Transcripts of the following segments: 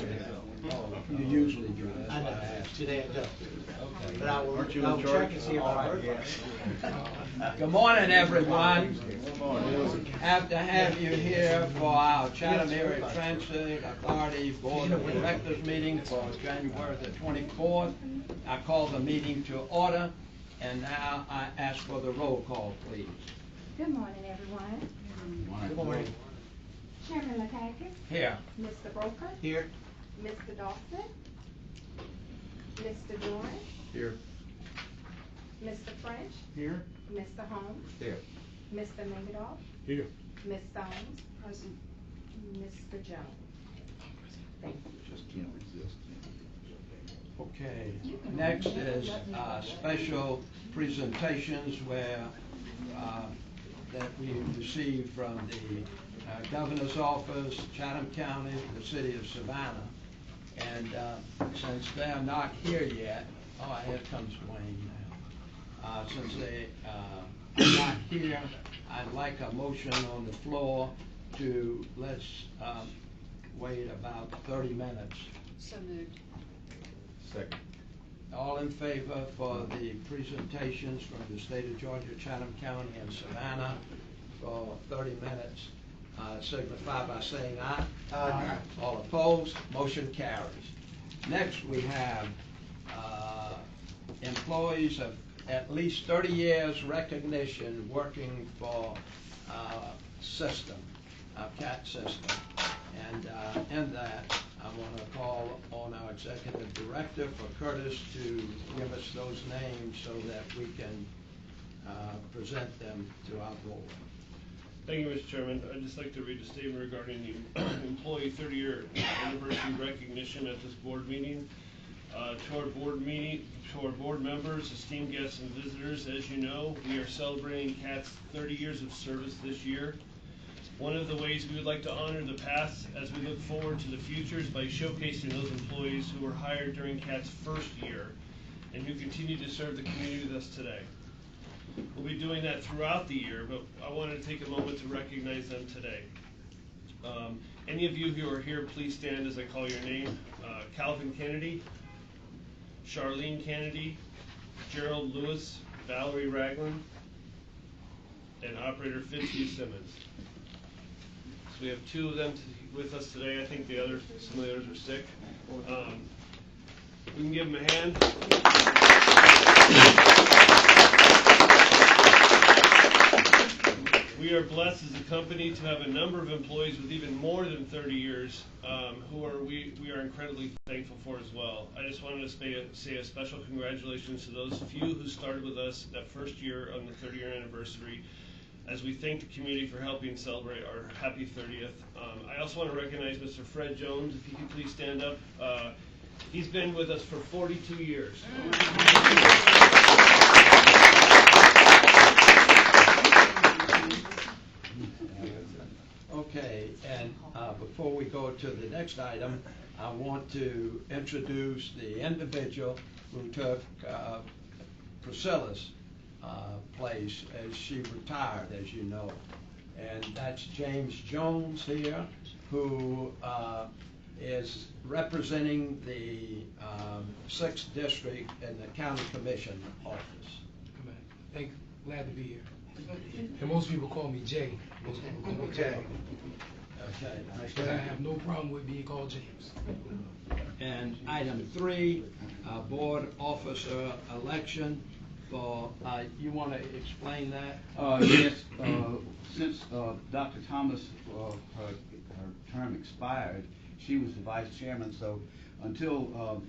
You usually do. That's I why I know. asked. Today I don't. Okay. But I will check and see if I heard. Good morning, everyone. Have to have you here for our Chatham Area Transit Authority Board of Directors meeting for January the 24th. I call the meeting to order, and now I ask for the roll call, please. Good morning, everyone. Good morning. Chairman Lakakis. Here. Mr. Broker. Here. Mr. Dawson. Mr. Dorn. Here. Mr. French. Here. Mr. Holmes. Here. Mr. Mengedoff. Here. Ms. Stones. Present. Mr. Jones. Thank you. Just can't resist. Okay. Next is special presentations where that we received from the Governor's Office, Chatham County, the City of Savannah. And since they're not here yet, here comes Wayne now. Since they are not here, I'd like a motion on the floor to let's wait about 30 minutes. So moved. Second. All in favor for the presentations from the state of Georgia, Chatham County, and Savannah for 30 minutes, signify by saying aye. Aye. All opposed, motion carries. Next we have employees of at least 30 years recognition working for system, our CAT system. And in that, I want to call on our executive director for Curtis to give us those names so that we can present them to our board. Thank you, Mr. Chairman. I'd just like to read a statement regarding the employee 30-year anniversary recognition at this board meeting. To our board members, esteemed guests, and visitors, as you know, we are celebrating CAT's 30 years of service this year. One of the ways we would like to honor the past as we look forward to the future is by showcasing those employees who were hired during CAT's first year and who continue to serve the community with us today. We'll be doing that throughout the year, but I wanted to take a moment to recognize them today. Any of you who are here, please stand as I call your name. Calvin Kennedy, Charlene Kennedy, Gerald Lewis, Valerie Ragland, and Operator Fitzhugh Simmons. So we have two of them with us today. I think some of the others are sick. We can give them a hand. We are blessed as a company to have a number of employees with even more than 30 years we are incredibly thankful for as well. I just wanted to say a special congratulations to those few who started with us that first year on the 30-year anniversary, as we thank the community for helping celebrate our happy 30th. I also want to recognize Mr. Fred Jones, if he could please stand up. He's been with us for 42 years. Okay, and before we go to the next item, I want to introduce the individual who took Priscilla's place as she retired, as you know. And that's James Jones here, who is representing the 6th District in the County Commission office. Glad to be here. And most people call me Jay. Most people call me Jay. Okay. But I have no problem with being called James. And item 3, board officer election. For you want to explain that? Yes. Since Dr. Thomas, her term expired, she was the vice chairman. So until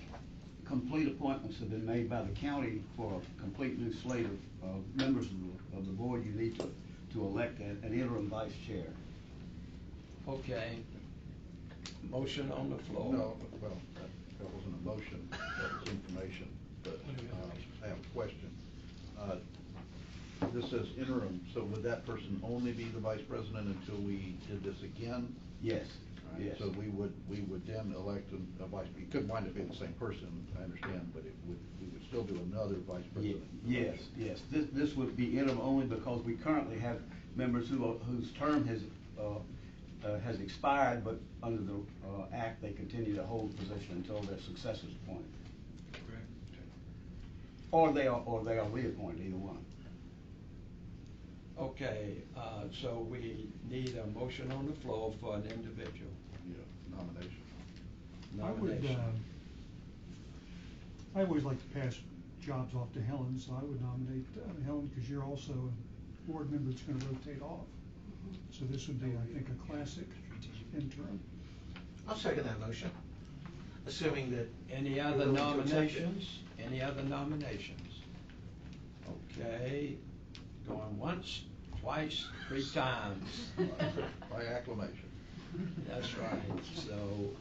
complete appointments have been made by the county for a complete new slate of members of the board, you need to elect an interim vice chair. Okay. Motion on the floor. No, well, that wasn't a motion, that was information, but I have a question. This says interim, so would that person only be the vice president until we did this again? Yes. Right? Yes. So we would then elect a vice. It could wind up being the same person, I understand, but we would still do another vice president. Yes, yes. This would be interim only because we currently have members whose term has has expired, but under the act, they continue to hold the position until their successor is appointed. Or they are reappointed, either one. Okay, so we need a motion on the floor for an individual. Yeah, nomination. Nomination. I always like to pass jobs off to Helen, so I would nominate Helen, because you're also a board member that's gonna rotate off. So this would be, I think, a classic interim. I'll second that motion, assuming that. Any you're other willing to accept it. nominations? Any other nominations? Okay, going once, twice, 3 times. By acclamation. That's right, so,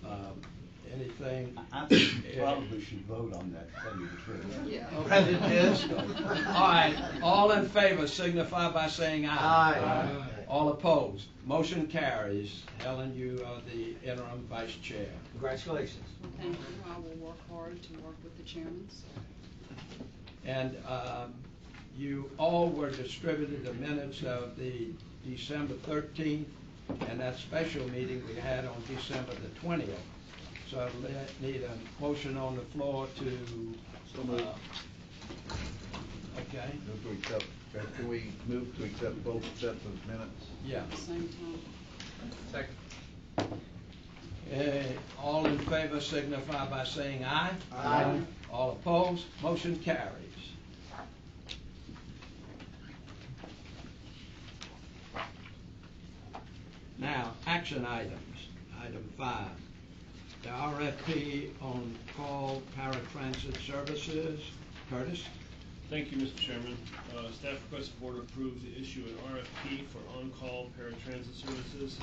anything? I think we probably should vote on that, to tell you the truth. Yeah. Rather than this. All right, all in favor signify by saying aye. Aye. All opposed, motion carries. Helen, you are the interim vice chair. Congratulations. Thank you. I will work hard to work with the chairman. And you all were distributed the minutes of the December 13th and that special meeting we had on December the 20th. So I need a motion on the floor to. So moved. Okay. Move to accept, can we move to accept both sets of minutes? Yeah. At the same time. Second. All in favor signify by saying aye. Aye. All opposed, motion carries. Now, action items. Item 5. The RFP on call paratransit services. Curtis? Thank you, Mr. Chairman. Staff requests the board approve to issue an RFP for on-call paratransit services.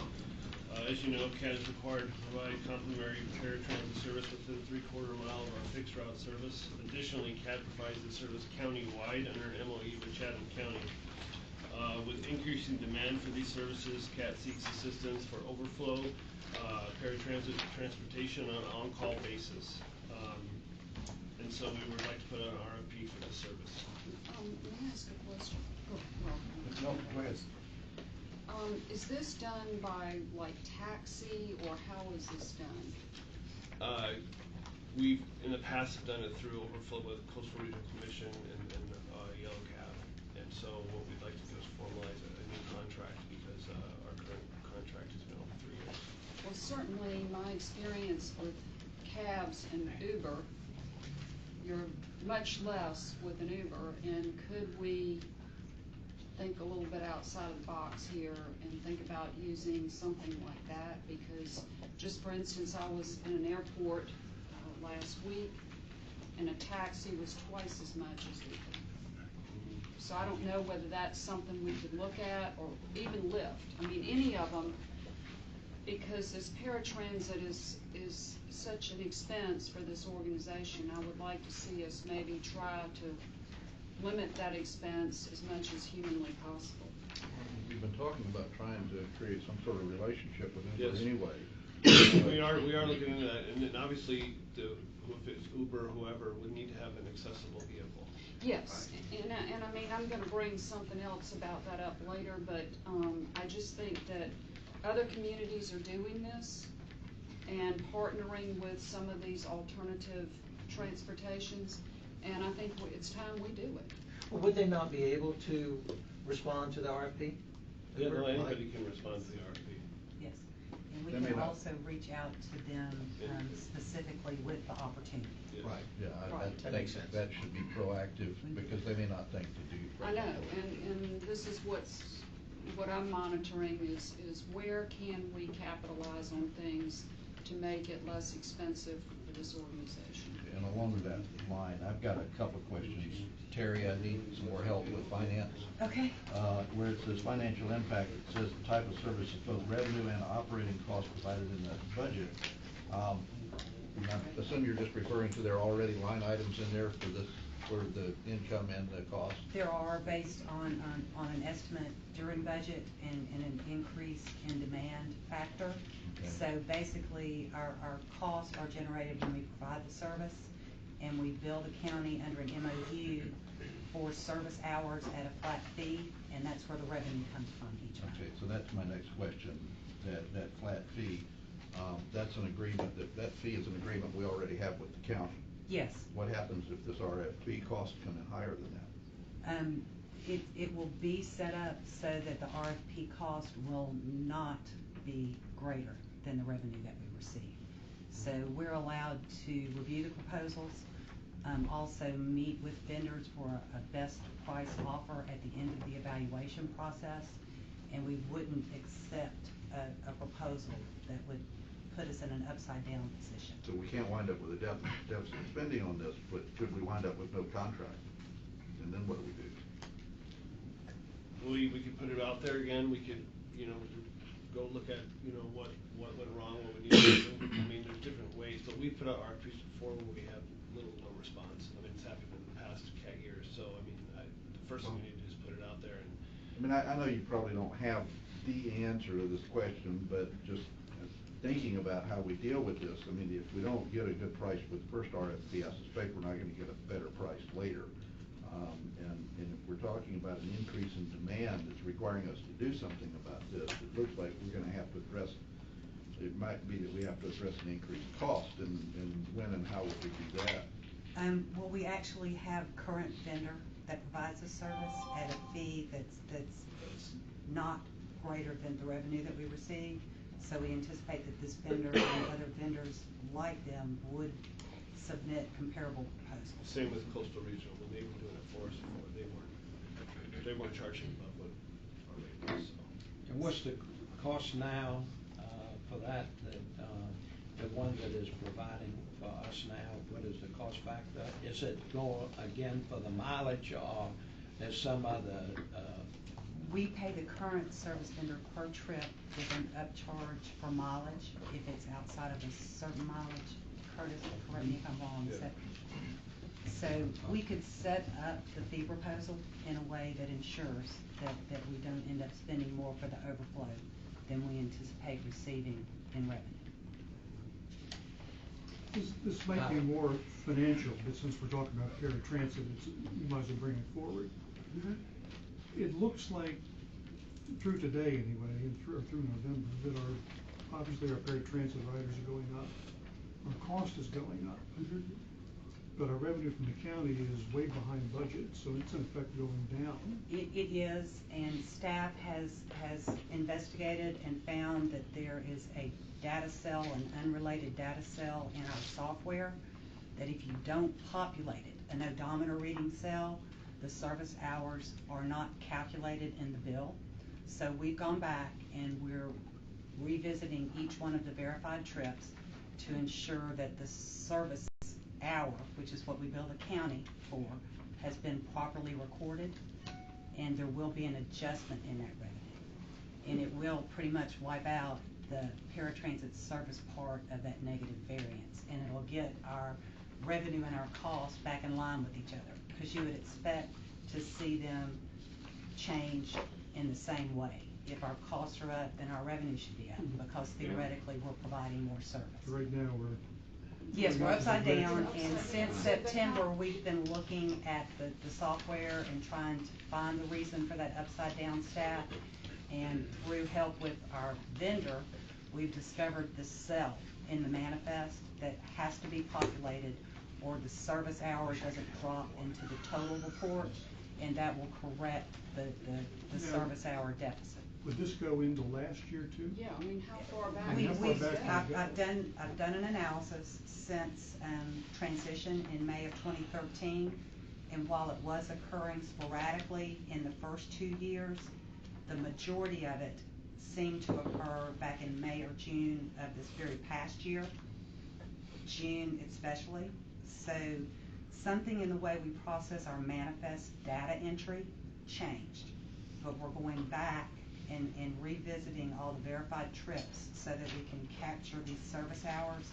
As you know, CAT is required to provide complimentary paratransit service within 3/4 mile of our fixed route service. Additionally, CAT provides the service county-wide under an MOU with Chatham County. With increasing demand for these services, CAT seeks assistance for overflow paratransit transportation on an on-call basis. And so we would like to put out an RFP for this service. Let me ask a question. No, go ahead. Is this done by like taxi, or how is this done? We've in the past have done it through overflow with Coastal Regional Commission and Yellow Cab. And so what we'd like to do is formalize a new contract because our current contract has been over 3 years. Well, certainly my experience with cabs and Uber, you're much less with an Uber, and could we think a little bit outside of the box here and think about using something like that? Because just for instance, I was in an airport last week and a taxi was twice as much as Uber. So I don't know whether that's something we could look at, or even Lyft. I mean, any of them, because this paratransit is such an expense for this organization. I would like to see us maybe try to limit that expense as much as humanly possible. We've been talking about trying to create some sort of relationship with Uber Yes. anyway. We are looking into that, and then obviously if it's Uber or whoever would need to have an accessible vehicle. Yes, and I mean, I'm gonna bring something else about that up later, but I just think that other communities are doing this and partnering with some of these alternative transportations, and I think it's time we do it. Well, would they not be able to respond to the RFP? Yeah, no, anybody can respond to the RFP. Yes, and we They may can not. also reach out to them specifically with the opportunity. Yes. Right. Yeah, I Right. think That makes sense. that should be proactive because they may not think to do. I know, and this is what I'm monitoring is where can we capitalize on things to make it less expensive for this organization. And along with that line, I've got a couple of questions. Terry, I need some more help with finance. Okay. Where it says financial impact, it says the type of service is both revenue and operating costs provided in the budget. I assume you're just referring to there are already line items in there for this, for the income and the cost? There are based on an estimate during budget and an increase in demand factor. Okay. So basically, our costs are generated when we provide the service, and we bill the county under an MOU for service hours at a flat fee, and that's where the revenue comes from each month. Okay, so that's my next question. that flat fee, that's an agreement, that fee is an agreement we already have with the county. Yes. What happens if this RFP costs come in higher than that? It will be set up so that the RFP cost will not be greater than the revenue that we receive. So we're allowed to review the proposals, also meet with vendors for a best price offer at the end of the evaluation process, and we wouldn't accept a proposal that would put us in an upside down position. So we can't wind up with a deficit spending on this, but could we wind up with no contract? And then what do we do? We could put it out there again, we could, go look at, what went wrong, what we need to do. I mean, there's different ways, but we put out RFPs before when we have little to no response. I mean, it's happened in the past CAT years, so, I mean, the first thing we need to do is put it out there and. I mean, I know you probably don't have the answer to this question, but just thinking about how we deal with this, I mean, if we don't get a good price with the first RFP, I suspect we're not gonna get a better price later. And if we're talking about an increase in demand that's requiring us to do something about this, it looks like we're gonna have to address, it might be that we have to address an increased cost, and when and how would we do that? Well, we actually have a current vendor that provides the service at a fee that's not greater than the revenue that we receive. So we anticipate that this vendor and other vendors like them would submit comparable proposals. Same with Coastal Regional, when they were doing it for us before, they weren't charging above what our rate was, so. And what's the cost now for that, the one that is providing for us now? What is the cost factor? Is it going again for the mileage, or there's some other? We pay the current service vendor per trip with an upcharge for mileage if it's outside of a certain mileage. Curtis, correct me if I'm wrong. Yeah. So we could set up the fee proposal in a way that ensures that we don't end up spending more for the overflow than we anticipate receiving in revenue. This might be more financial, but since we're talking about paratransit, you might as well bring it forward. Mm-hmm. It looks like, through today anyway, and through November, that obviously our paratransit riders are going up. Our cost is going up. Mm-hmm. But our revenue from the county is way behind budget, so it's in effect going down. It is, and staff has investigated and found that there is a data cell, an unrelated data cell in our software, that if you don't populate it, an odometer reading cell, the service hours are not calculated in the bill. So we've gone back and we're revisiting each one of the verified trips to ensure that the service hour, which is what we bill the county for, has been properly recorded, and there will be an adjustment in that revenue. And it will pretty much wipe out the paratransit service part of that negative variance, and it'll get our revenue and our costs back in line with each other, because you would expect to see them change in the same way. If our costs are up, then our revenue should be up, because theoretically we're providing more service. Right now Yes, we're upside down, and since September, we've been looking at the software and trying to find the reason for that upside down stat. And through help with our vendor, we've discovered the cell in the manifest that has to be populated, or the service hour doesn't drop into the total report, and that will correct the service hour deficit. Would this go into last year too? Yeah, I mean, how far back? I've done an analysis since transition in May of 2013, and while it was occurring sporadically in the first 2 years, the majority of it seemed to occur back in May or June of this very past year, June especially. So something in the way we process our manifest data entry changed, but we're going back and revisiting all the verified trips so that we can capture these service hours,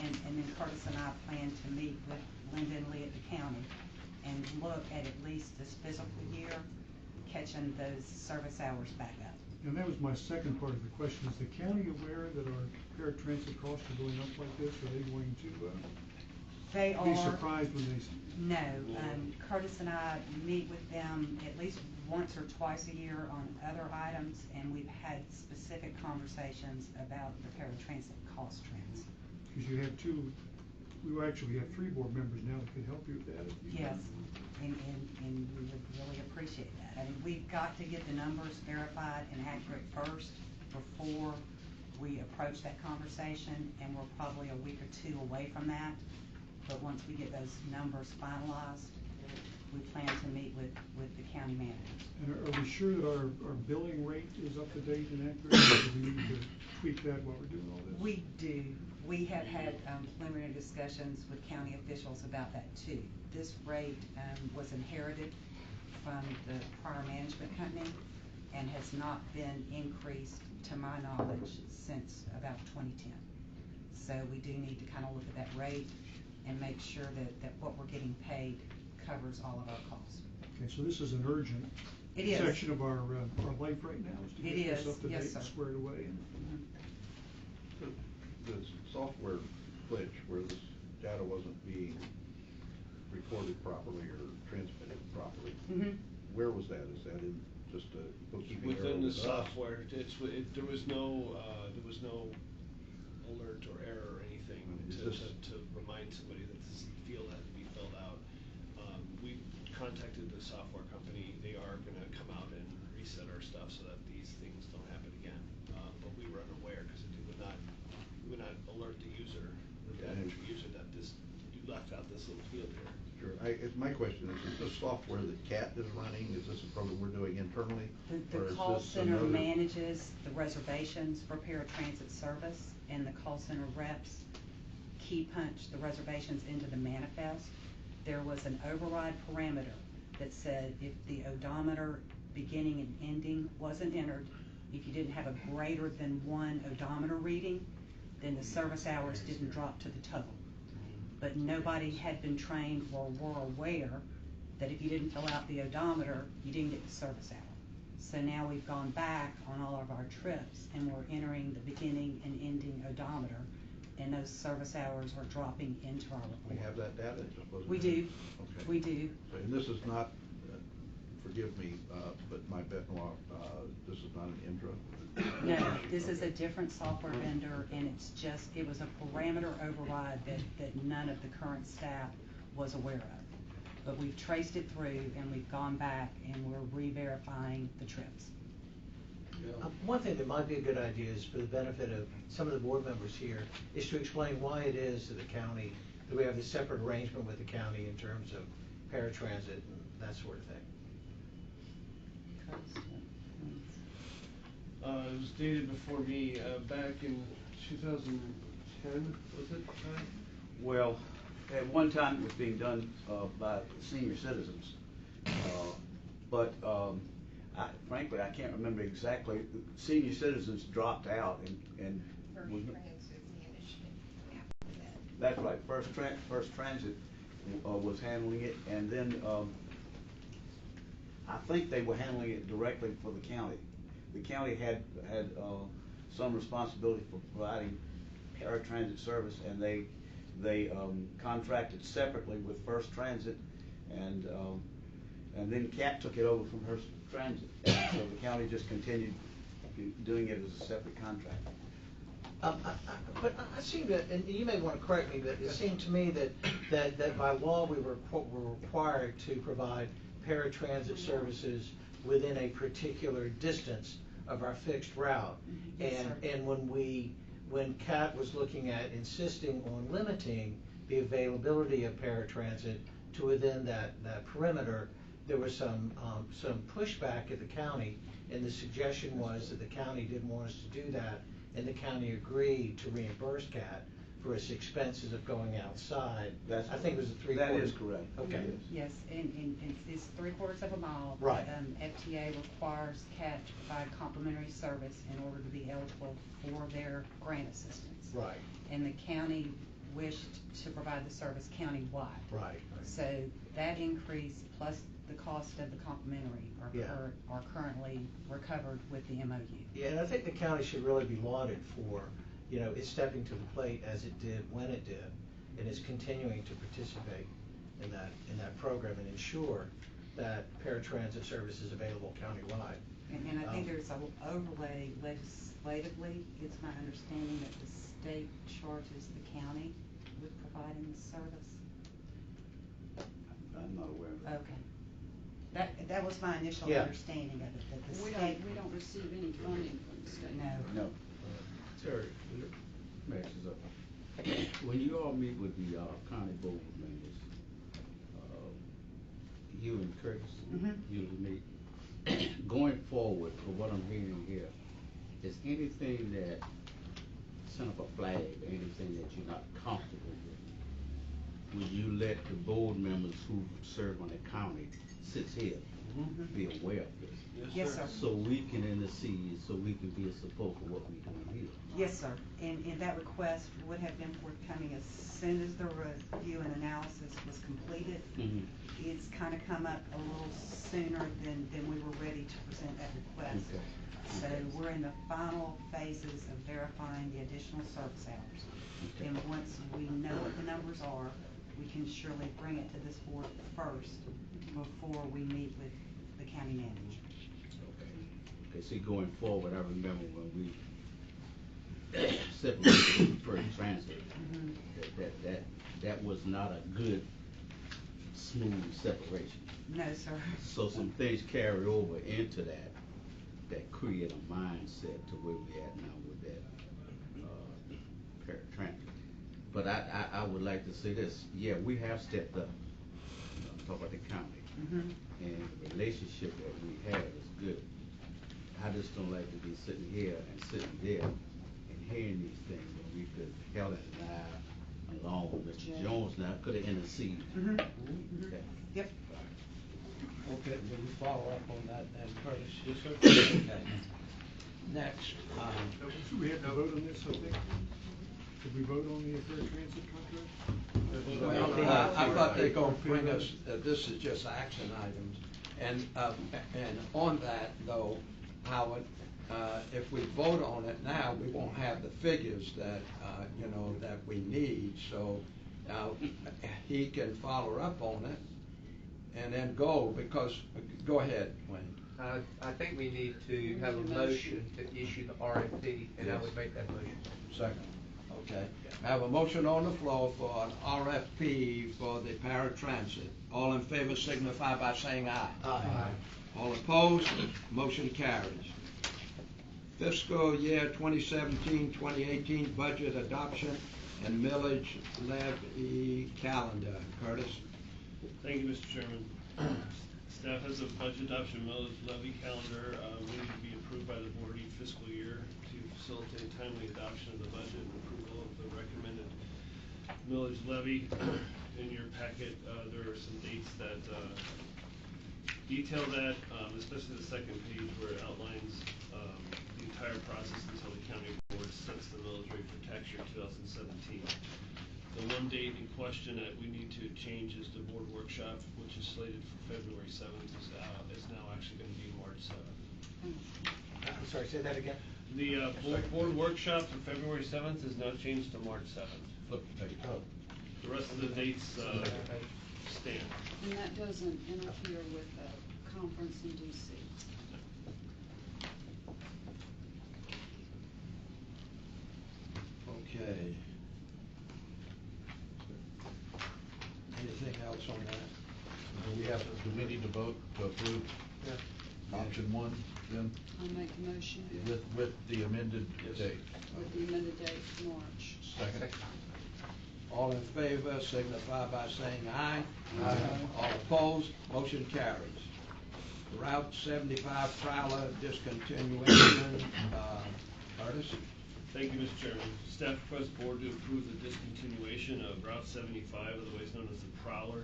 and then Curtis and I plan to meet with Linda and Lee at the county and look at least this physical year catching those service hours back up. And that was my second part of the question. Is the county aware that our paratransit costs are going up like this? Are they going to be surprised when they? No. Curtis and I meet with them at least once or twice a year on other items, and we've had specific conversations about the paratransit cost trends. Because you have we actually have 3 board members now that could help you with that. if you- Yes, and we would really appreciate that. I mean, we've got to get the numbers verified and accurate first before we approach that conversation, and we're probably a week or 2 away from that. But once we get those numbers finalized, we plan to meet with the county managers. And are we sure that our billing rate is up to date and accurate, or do we need to tweak that while we're doing all this? We do. We have had preliminary discussions with county officials about that too. This rate was inherited from the prior management company and has not been increased, to my knowledge, since about 2010. So we do need to kind of look at that rate and make sure that what we're getting paid covers all of our costs. Okay, so this is an urgent It is. section of our life right now, is to It get this is. up to Yes, date sir. and squared away. The software glitch where this data wasn't being recorded properly or transmitted properly, where was that? Is that in just a bookkeeping error Within the with us? software, there was no alert or error or anything to remind somebody that this field had to be filled out. We contacted the software company. They are gonna come out and reset our stuff so that these things don't happen again. But we were unaware because it would not alert the user, the data entry user, that you left out this little field here. Sure. My question is this software that CAT is running, is this a program we're doing internally? The or is call this center another- manages the reservations for paratransit service, and the call center reps key punch the reservations into the manifest. There was an override parameter that said if the odometer beginning and ending wasn't entered, if you didn't have a greater than 1 odometer reading, then the service hours didn't drop to the total. But nobody had been trained or were aware that if you didn't fill out the odometer, you didn't get the service hour. So now we've gone back on all of our trips and we're entering the beginning and ending odometer, and those service hours are dropping into our report. We have that data? It just wasn't We in? do. Okay. We do. So, and this is not, forgive me, but my Benoit, this is not an Indra? No, this is a different software vendor, and it was a parameter override that none of the current staff was aware of. But we've traced it through, and we've gone back, and we're re-verifying the trips. One thing that might be a good idea is, for the benefit of some of the board members here, is to explain why it is that the county, that we have this separate arrangement with the county in terms of paratransit and that sort of thing. It was dated before me, back in 2010, was it? Well, at one time it was being done by senior citizens, but frankly I can't remember exactly. Senior citizens dropped out and that's right. First Transit was handling it, and then I think they were handling it directly for the county. The county had some responsibility for providing paratransit service, and they contracted separately with First Transit, and then CAT took it over from First Transit, so the county just continued doing it as a separate contract. But I seem to, and you may want to correct me, but it seemed to me that by law we were required to provide paratransit services within a particular distance of our fixed route. Yes, And when CAT was looking at insisting on limiting the availability of paratransit to within that perimeter, there was some pushback at the county, and the suggestion was that the county didn't want us to do that, and the county agreed to reimburse CAT for its expenses of going outside. I think it was a 3/4. That is correct. Okay. Yes, and it's 3/4 of a mile. Right. FTA requires CAT to provide complimentary service in order to be eligible for their grant assistance. Right. And the county wished to provide the service countywide. Right. So that increase plus the cost of the complimentary are currently recovered with the MOU. Yeah, and I think the county should really be lauded for, its stepping to the plate as it did when it did, and is continuing to participate in that program and ensure that paratransit service is available countywide. And I think there's an overlay legislatively, it's my understanding that the state charges the county with providing the service. I'm not aware of that. Okay. That was my initial Yeah. understanding of it, that the We state. don't receive any funding from the state. No. No. Sir, Max is up. When you all meet with the county board members, you and Curtis usually meet. Going forward, for what I'm hearing here, is anything that sent up a flag, anything that you're not comfortable with, will you let the board members who serve on the county sits here be aware of this? Yes, sir. So we can intercede, so we can be a support for what we're doing here. Yes, sir. And that request would have been forthcoming as soon as the review and analysis was completed. It's kind of come up a little sooner than we were ready to present that request. Okay. So we're in the final phases of verifying the additional service hours. Okay. And once we know what the numbers are, we can surely bring it to this board first before we meet with the county manager. Okay, see, going forward, I remember when we separated first transit, that was not a good, smooth separation. No, sir. So some things carry over into that create a mindset to where we at now with that paratransit. But I would like to say this, yeah, we have stepped up. I'm talking about the county. And the relationship that we have is good. I just don't like to be sitting here and sitting there and hearing these things when we could, Helen and I, along with Mr. Jones now, could have interceded. Okay. Yep. Okay, will you follow up on that then, Curtis? Yes, sir. Okay. Next, We have to vote on this, I think. Did we vote on the fair transit contract? I thought they were gonna bring us, this is just action items. And on that though, Howard, if we vote on it now, we won't have the figures that, that we need. So he can follow up on it and then go ahead, Wayne. I think we need to have a motion to issue the RFP, and I would make that motion. Second. Okay. I have a motion on the floor for an RFP for the paratransit. All in favor signify by saying aye. Aye. All opposed? Motion carries. Fiscal year 2017-2018 budget adoption and millage levy calendar. Curtis? Thank you, Mr. Chairman. Staff has a budget adoption millage levy calendar waiting to be approved by the board each fiscal year to facilitate timely adoption of the budget and approval of the recommended millage levy. In your packet, there are some dates that detail that, especially the second page where it outlines the entire process until the county board sets the millage rate for tax year 2017. The one date in question that we need to change is the board workshop, which is slated for February 7th, is now actually going to be March 7th. I'm sorry, say that again? The board workshop for February 7th is now changed to March 7th. Flip the page. The rest of the dates stand. And that doesn't interfere with the conference in DC. Okay. Anything else on that? Do we need to vote to approve option one then, I'll make a motion with the amended date? with the amended date, March. Second. All in favor signify by saying aye. Aye. All opposed? Motion carries. Route 75 Prowler discontinuation. Curtis? Thank you, Mr. Chairman. Staff requests board to approve the discontinuation of Route 75, otherwise known as the Prowler.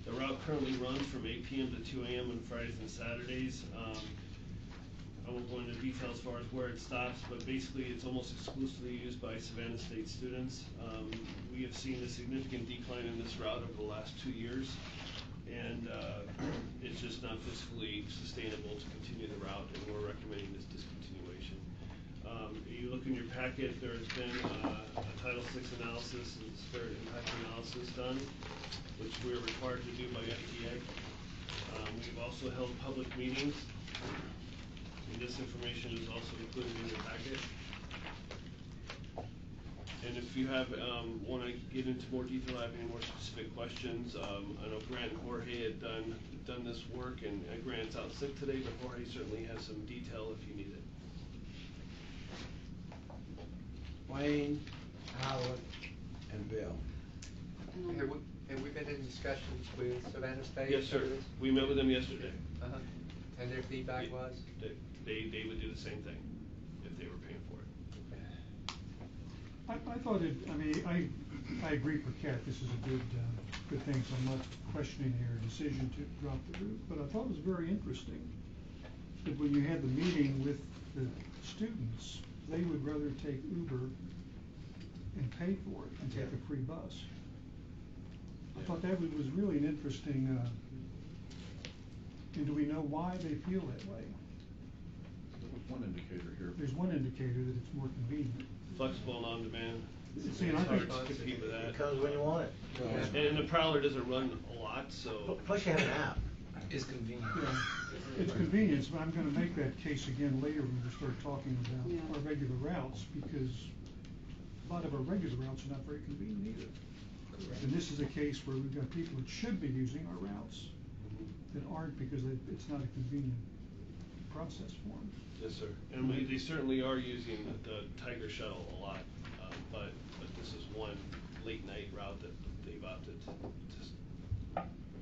The route currently runs from 8 p.m. to 2 a.m. on Fridays and Saturdays. I won't go into detail as far as where it stops, but basically it's almost exclusively used by Savannah State students. We have seen a significant decline in this route over the last 2 years, and it's just not fiscally sustainable to continue the route, and we're recommending this discontinuation. You look in your packet, there's been a Title VI analysis and disparate impact analysis done, which we're required to do by FDA. We've also held public meetings, and this information is also included in your packet. And if you have, want to get into more detail, have any more specific questions, I know Grant and Jorge had done this work, and Grant's out sick today, but Jorge certainly has some detail if you need it. Wayne, Howard, and Bill. Have we been in discussions with Savannah State? Yes, sir. We met with them yesterday. Uh-huh. And their feedback was? They would do the same thing if they were paying for it. I thought it, I mean, I agree for Kat, this is a good thing, so I'm not questioning her decision to drop the route, but I thought it was very interesting that when you had the meeting with the students, they would rather take Uber and pay for it and take a free bus. I thought that was really an interesting, and do we know why they feel that way? There's one indicator here. There's one indicator that it's more convenient. Flexible and on demand. See, and I It's hard think to compete with that. It comes when you want it. And the Prowler doesn't run a lot, so. Plus you have an app. It's convenient. Yeah, it's convenience, but I'm gonna make that case again later when we start talking about our regular routes, because a lot of our regular routes are not very convenient either. And this is a case where we've got people that should be using our routes that aren't because it's not a convenient process for them. Yes, sir. And they certainly are using the Tiger Shuttle a lot, but this is one late night route that they've opted to just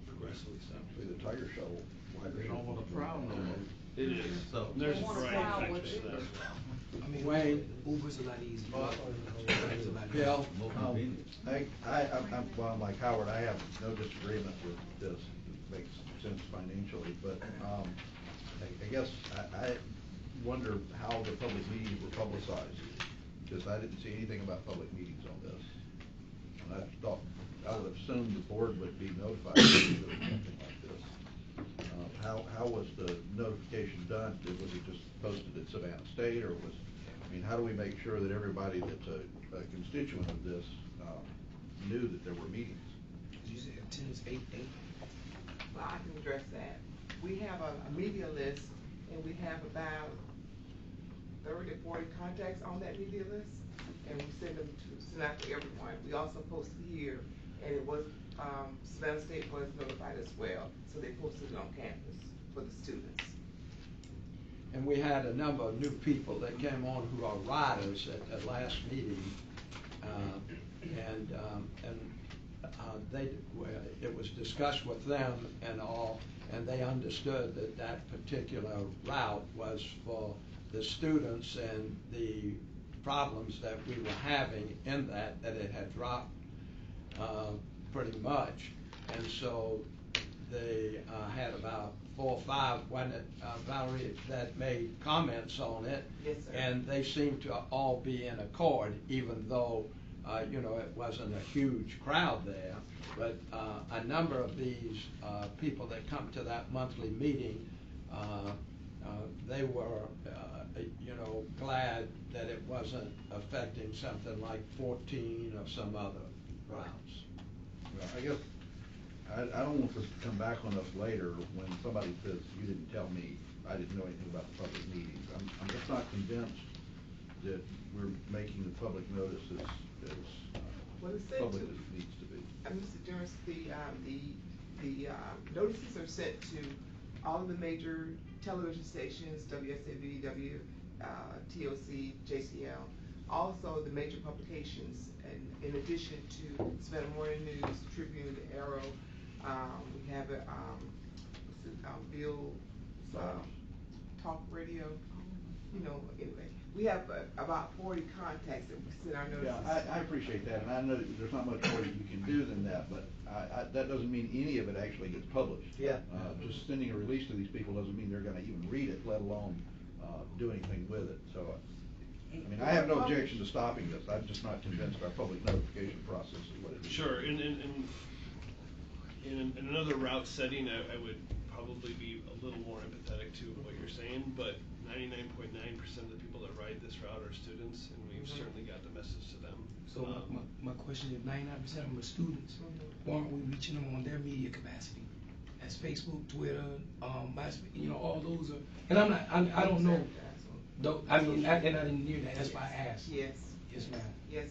progressively stop. Actually, the Tiger Shuttle. They don't want to prowl no more. It is. So. There's They a wanna variety prowl of with factors to that Uber. as well. I mean, Wayne. Uber's a lot easier. Bill? More convenient. Well, like Howard, I have no disagreement with this. It makes sense financially, but I guess I wonder how the public meetings were publicized, because I didn't see anything about public meetings on this. And I would have assumed the board would be notified of something like this. How was the notification done? Was it just posted at Savannah State, or how do we make sure that everybody that's a constituent of this knew that there were meetings? Did you say attendance 8? Well, I can address that. We have a media list, and we have about 30 to 40 contacts on that media list, and we send out to everyone. We also post here, and it was, Savannah State was notified as well, so they posted it on campus for the students. And we had a number of new people that came on who are riders at the last meeting, it was discussed with them and all, and they understood that that particular route was for the students and the problems that we were having in that it had dropped pretty much. And so they had about 4 or 5, wasn't it, Valerie, that made comments on it. Yes, sir. And they seemed to all be in accord, even though it wasn't a huge crowd there. But a number of these people that come to that monthly meeting, they were glad that it wasn't affecting something like 14 or some other routes. Well, I guess I don't want this to come back on us later when somebody says, you didn't tell me, I didn't know anything about the public meetings. I'm just not convinced that we're making the public notice as public as it needs to be. Mr. Jones, the notices are sent to all of the major television stations, WSAV, TOC, JCL, also the major publications, and in addition to Savannah Morning News, Tribune, the Arrow, we have it, Bill, Talk Radio, anyway. We have about 40 contacts that we send our notices. Yeah, I appreciate that, and I know that there's not much more that you can do than that, but that doesn't mean any of it actually gets published. Yeah. Just sending a release to these people doesn't mean they're gonna even read it, let alone do anything with it. So, I have no objection to stopping this. I'm just not convinced our public notification process is what it is. Sure, in another route setting, I would probably be a little more empathetic to what you're saying, but 99.9% of the people that ride this route are students, and we've certainly got the message to them. So my question is, 99% of them are students. Why aren't we reaching them on their media capacity? as Facebook, Twitter, MySpace, you know, all those are, and I don't know, though, I mean, and I didn't hear that, that's why I asked. Yes. Yes, ma'am. Yes,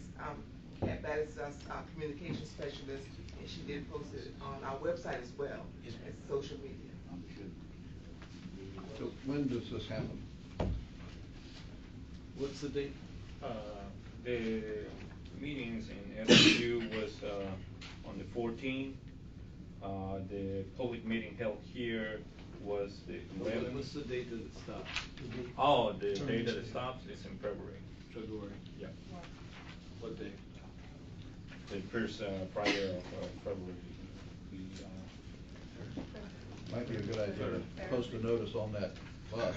Kat Battis is our communication specialist, and she did post it on our website as well Yes, as social media. Understood. So when does this happen? What's the date? The meetings in LSU was on the 14th. The public meeting held here was the 11th. What's the date that it stops? Oh, the day that it stops is in February. February. Yeah. What day? The first Friday of February. Might be a good idea to post a notice on that bus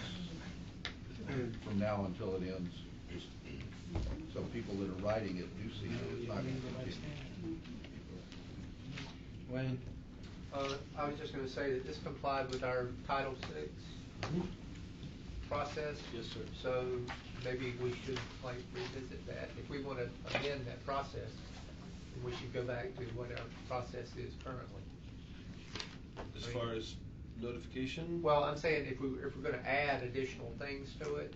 from now until it ends, just so people that are riding it do see that it's not going to continue. Wayne? I was just gonna say that this complied with our Title VI process. Yes, sir. So maybe we should like revisit that. If we wanna amend that process, then we should go back to what our process is currently. As far as notification? Well, I'm saying if we're gonna add additional things to it,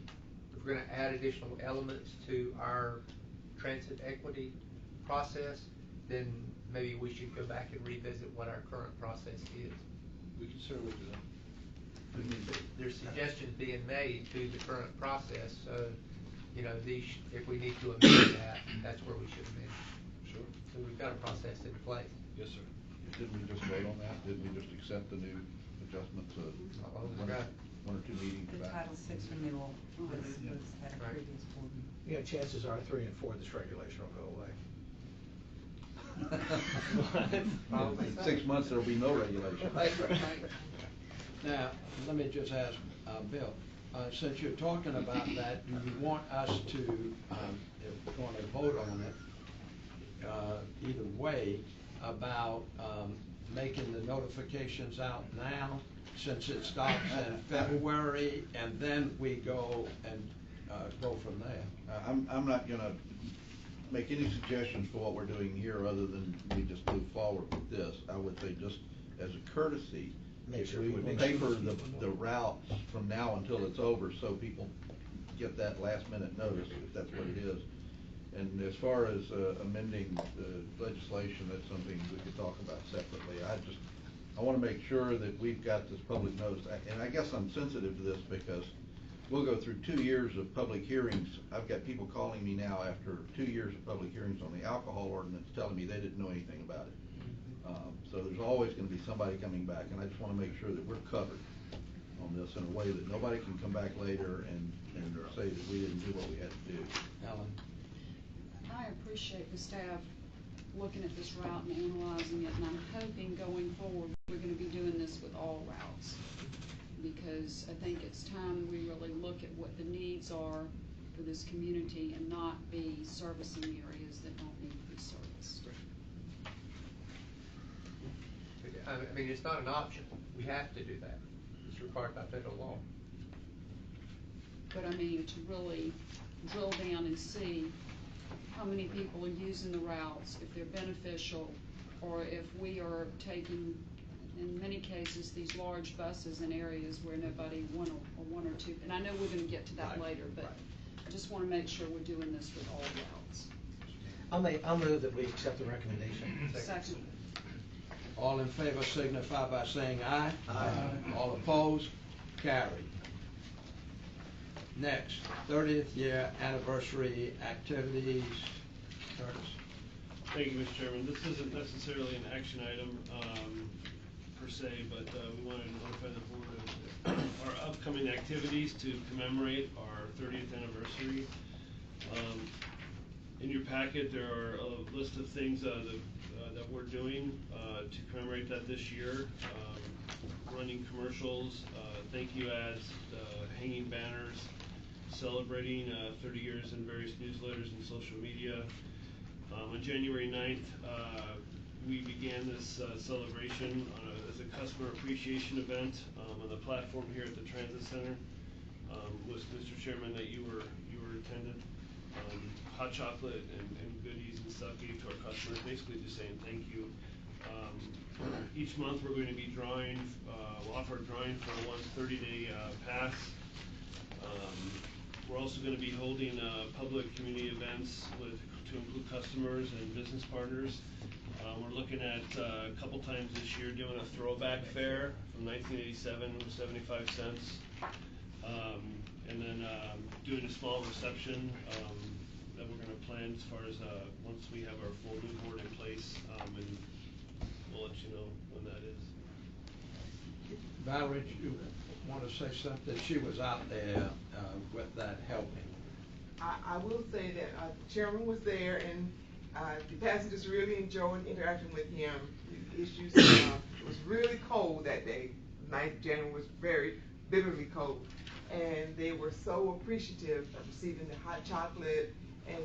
if we're gonna add additional elements to our transit equity process, then maybe we should go back and revisit what our current process is. We can certainly do that. There's suggestions being made to the current process, so, you know, if we need to amend that, that's where we should amend it. Sure. So we've got a process in place. Yes, sir. Didn't we just vote on that? Didn't we just accept the new adjustments one or two meetings The back? Title VI renewal was at a Right. previous board meeting. You know, chances are 3 and 4, this regulation will go away. In 6 months, there'll be no regulation. Now, let me just ask, Bill, since you're talking about that, do you want us to, if we're going to vote on it, either way, about making the notifications out now, since it stops in February, and then we go and go from there? I'm not gonna make any suggestions for what we're doing here, other than we just move forward with this. I would say, just as a courtesy, if we would paper the routes from now until it's over, so people get that last minute notice, if that's what it is. And as far as amending the legislation, that's something we could talk about separately. I want to make sure that we've got this public notice, and I guess I'm sensitive to this because we'll go through 2 years of public hearings. I've got people calling me now after 2 years of public hearings on the alcohol ordinance, telling me they didn't know anything about it. So there's always going to be somebody coming back, and I just want to make sure that we're covered on this in a way that nobody can come back later and say that we didn't do what we had to do. Ellen? I appreciate the staff looking at this route and analyzing it, and I'm hoping going forward, we're gonna be doing this with all routes. Because I think it's time we really look at what the needs are for this community and not be servicing areas that don't need to be serviced. I mean, it's not an option. We have to do that. It's required by federal law. But I mean, to really drill down and see how many people are using the routes, if they're beneficial, or if we are taking, in many cases, these large buses in areas where nobody, one or two, and I know we're gonna get to that later, but I just wanna make sure we're doing this with all routes. I'll move that we accept the recommendation. Second. All in favor signify by saying aye. Aye. All opposed? Carried. Next, 30th year anniversary activities. Curtis? Thank you, Mr. Chairman. This isn't necessarily an action item per se, but we wanted to notify the board of our upcoming activities to commemorate our 30th anniversary. In your packet, there are a list of things that we're doing to commemorate that this year. Running commercials, thank you ads, hanging banners, celebrating 30 years in various newsletters and social media. On January 9th, we began this celebration as a customer appreciation event on the platform here at the Transit Center. Was Mr. Chairman that you were attended. Hot chocolate and goodies and stuff gave to our customers, basically just saying thank you. Each month, we're going to be drawing, we'll offer a drawing for one's 30-day pass. We're also going to be holding public community events to include customers and business partners. We're looking at a couple times this year doing a throwback fair from 1987 with 75 cents. And then doing a small reception that we're going to plan as far as once we have our full new board in place, and we'll let you know when that is. Valerie, you want to say something? She was out there with that helping. I will say that the chairman was there, and the passengers really enjoyed interacting with him. The issues, it was really cold that day. 9th of January was very bitterly cold, and they were so appreciative of receiving the hot chocolate. And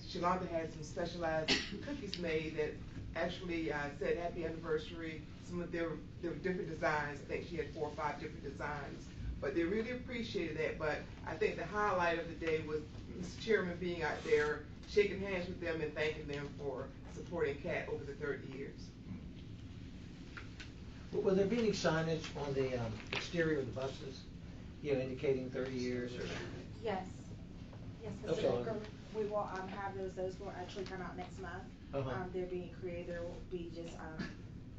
Shalonda had some specialized cookies made that actually said happy anniversary. Some of there were different designs. I think she had 4 or 5 different designs. But they really appreciated that. But I think the highlight of the day was Mr. Chairman being out there, shaking hands with them and thanking them for supporting CAT over the 30 years. Will there be any signage on the exterior of the buses, indicating 30 years or? Yes. Yes, Mr. Okay. Booker, we will have those will actually come out next month. They're being created. There will be just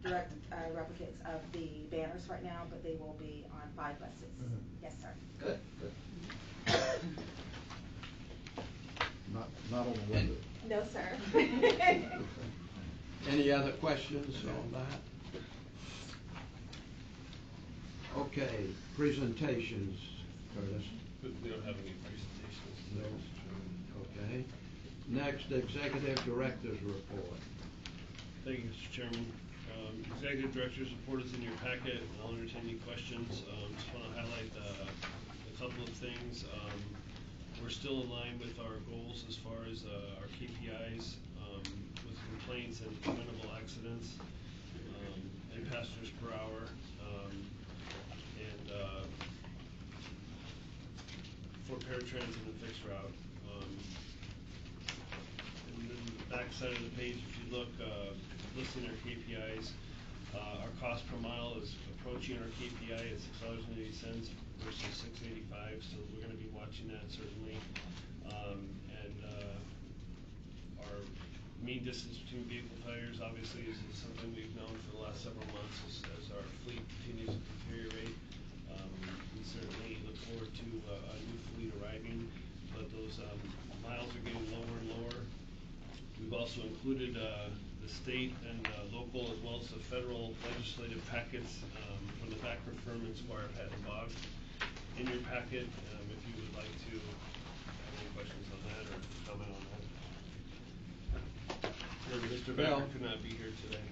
direct replicates of the banners right now, but they will be on 5 buses. Yes, sir. Good. Not on the window. No, sir. Any other questions on that? Okay, presentations, Curtis. We don't have any presentations. No. Okay. Next, Executive Director's Report. Thank you, Mr. Chairman. Executive Director's Report is in your packet. I'll entertain any questions. Just want to highlight a couple of things. We're still in line with our goals as far as our KPIs with complaints and preventable accidents and passengers per hour. And for paratransit and fixed route. And then the back side of the page, if you look, listing our KPIs, our cost per mile is approaching our KPI at $6.80 versus $6.85, so we're going to be watching that certainly. And our mean distance between vehicle failures obviously is something we've known for the last several months as our fleet continues to deteriorate. We certainly look forward to a new fleet arriving, but those miles are getting lower and lower. We've also included the state and local as well as the federal legislative packets from the Backer Firm and Squire Patton Boggs in your packet. If you would like to have any questions on that or comment on that. Mr. Backer could not be here today.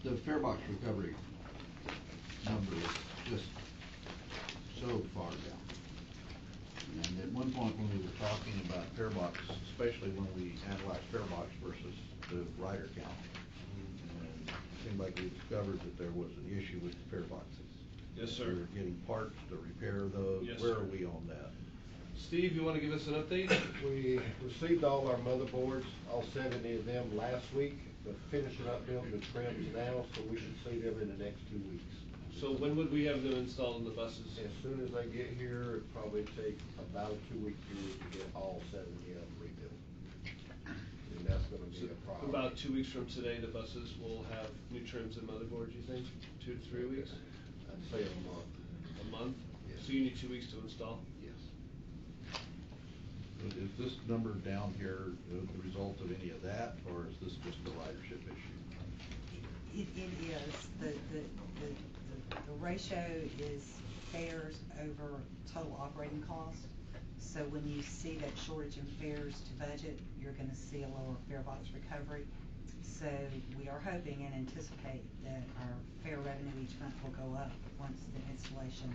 The fare box recovery number is just so far down. And at one point when we were talking about fare box, especially when we analyzed fare box versus the rider count, and it seemed like we discovered that there was an issue with the fare boxes. Yes, sir. We were getting parts to repair those. Yes, Where sir. are we on that? Steve, you want to give us an update? We received all our motherboards, all 70 of them last week. We're finishing up building the trims now, so we should see them in the next 2 weeks. So when would we have them installed in the buses? As soon as they get here, it'll probably take about a 2-week period to get all 70 of them rebuilt. And that's gonna be a problem. About 2 weeks from today, the buses will have new trims and motherboards, you think? 2 to 3 weeks? I'd say a month. A month? Yes. So you need 2 weeks to install? Yes. Is this number down here the result of any of that, or is this just a ridership issue? It is. The ratio is fares over total operating cost. So when you see that shortage in fares to budget, you're going to see a lower fare box recovery. So we are hoping and anticipate that our fare revenue each month will go up once the installation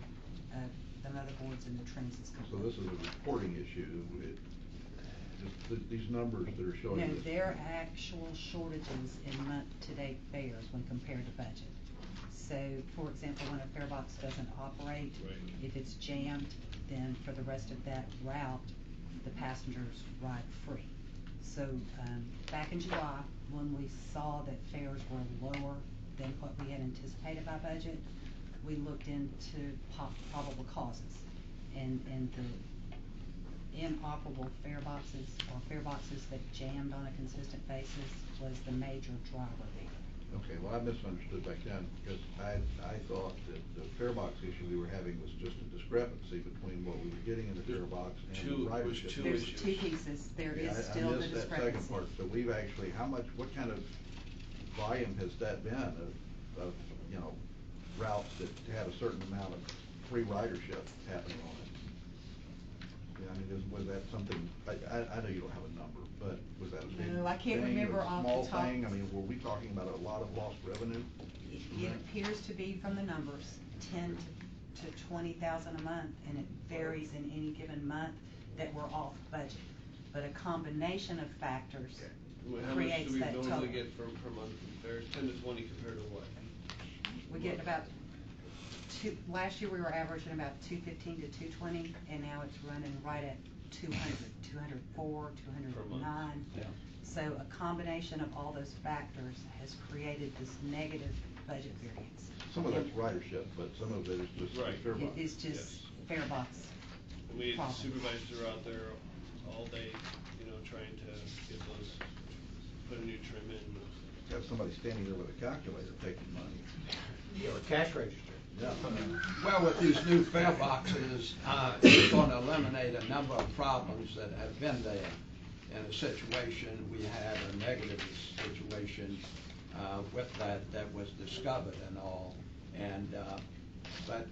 of the motherboards and the trims is complete. So this is a reporting issue. These numbers that are showing. No, they're actual shortages in month-to-date fares when compared to budget. So, for example, when a fare box doesn't operate, if it's jammed, then for the rest of that route, the passengers ride free. So, back in July, when we saw that fares were lower than what we had anticipated by budget, we looked into probable causes. And the inoperable fare boxes, or fare boxes that jammed on a consistent basis, was the major driver there. Okay, well, I misunderstood back then, because I thought that the fare box issue we were having was just a discrepancy between what we were getting in the fare box and the ridership. There's two pieces. There is still the discrepancy. I missed that second part. So we've actually, what kind of volume has that been of routes that had a certain amount of free ridership happening on it? Yeah, I mean, was that something, I know you don't have a number, but was that a big thing? No, I can't remember off the top. Small thing? I mean, were we talking about a lot of lost revenue? It appears to be, from the numbers, 10 to 20,000 a month, and it varies in any given month that we're off budget. But a combination of factors creates that total. How much do we normally get per month in fares? 10 to 20 compared to what? We get about last year we were averaging about 215 to 220, and now it's running right at 200, 204, 209. Yeah. So a combination of all those factors has created this negative budget variance. Some of that's ridership, but some of it is just fare box. It is just fare box. We had the supervisor out there all day, trying to get those, put a new trim in. Got somebody standing there with a calculator taking money. Or a cash register. Yeah. Well, with these new fare boxes, it's going to eliminate a number of problems that have been there. In a situation, we had a negative situation with that was discovered and all. And but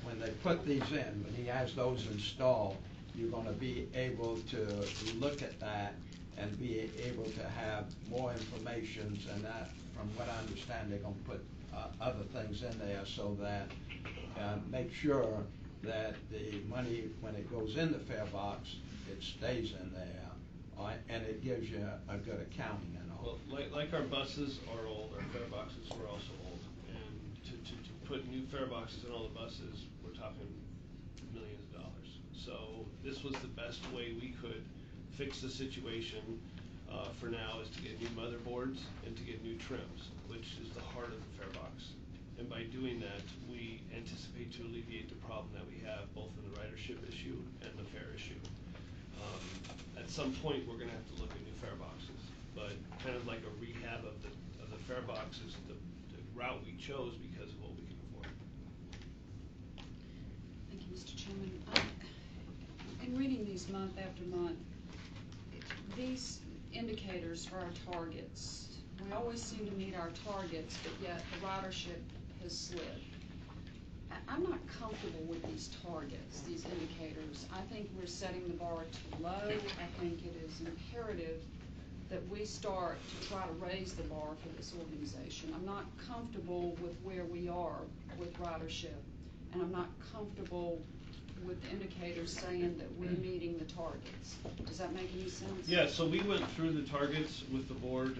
when they put these in, when he has those installed, you're going to be able to look at that and be able to have more information. And that, from what I understand, they're going to put other things in there so that make sure that the money, when it goes in the fare box, it stays in there, and it gives you a good accounting and all. Well, like our buses are old, our fare boxes were also old, and to put new fare boxes in all the buses, we're talking millions of dollars. So this was the best way we could fix the situation for now, is to get new motherboards and to get new trims, which is the heart of the fare box. And by doing that, we anticipate to alleviate the problem that we have both in the ridership issue and the fare issue. At some point, we're going to have to look at new fare boxes, but kind of like a rehab of the fare boxes, the route we chose because of what we can afford. Thank you, Mr. Chairman. In reading these month after month, these indicators for our targets, we always seem to meet our targets, but yet the ridership has slid. I'm not comfortable with these targets, these indicators. I think we're setting the bar too low. I think it is imperative that we start to try to raise the bar for this organization. I'm not comfortable with where we are with ridership, and I'm not comfortable with the indicators saying that we're meeting the targets. Does that make any sense? Yeah, so we went through the targets with the board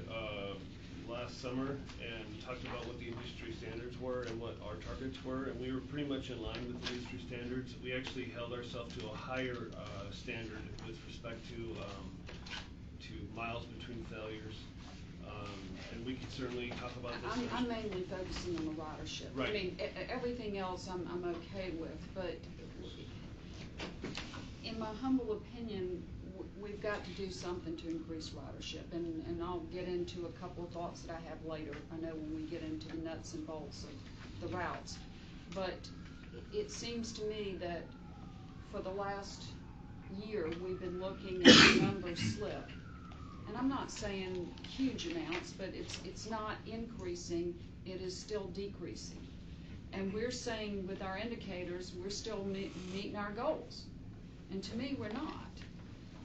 last summer and talked about what the industry standards were and what our targets were, and we were pretty much in line with the industry standards. We actually held ourselves to a higher standard with respect to miles between failures. And we can certainly talk about this. I'm mainly focusing on the ridership. Right. I mean, everything else I'm okay with, but in my humble opinion, we've got to do something to increase ridership, and I'll get into a couple of thoughts that I have later, I know, when we get into the nuts and bolts of the routes. But it seems to me that for the last year, we've been looking at the numbers slip. And I'm not saying huge amounts, but it's not increasing, it is still decreasing. And we're saying with our indicators, we're still meeting our goals. And to me, we're not.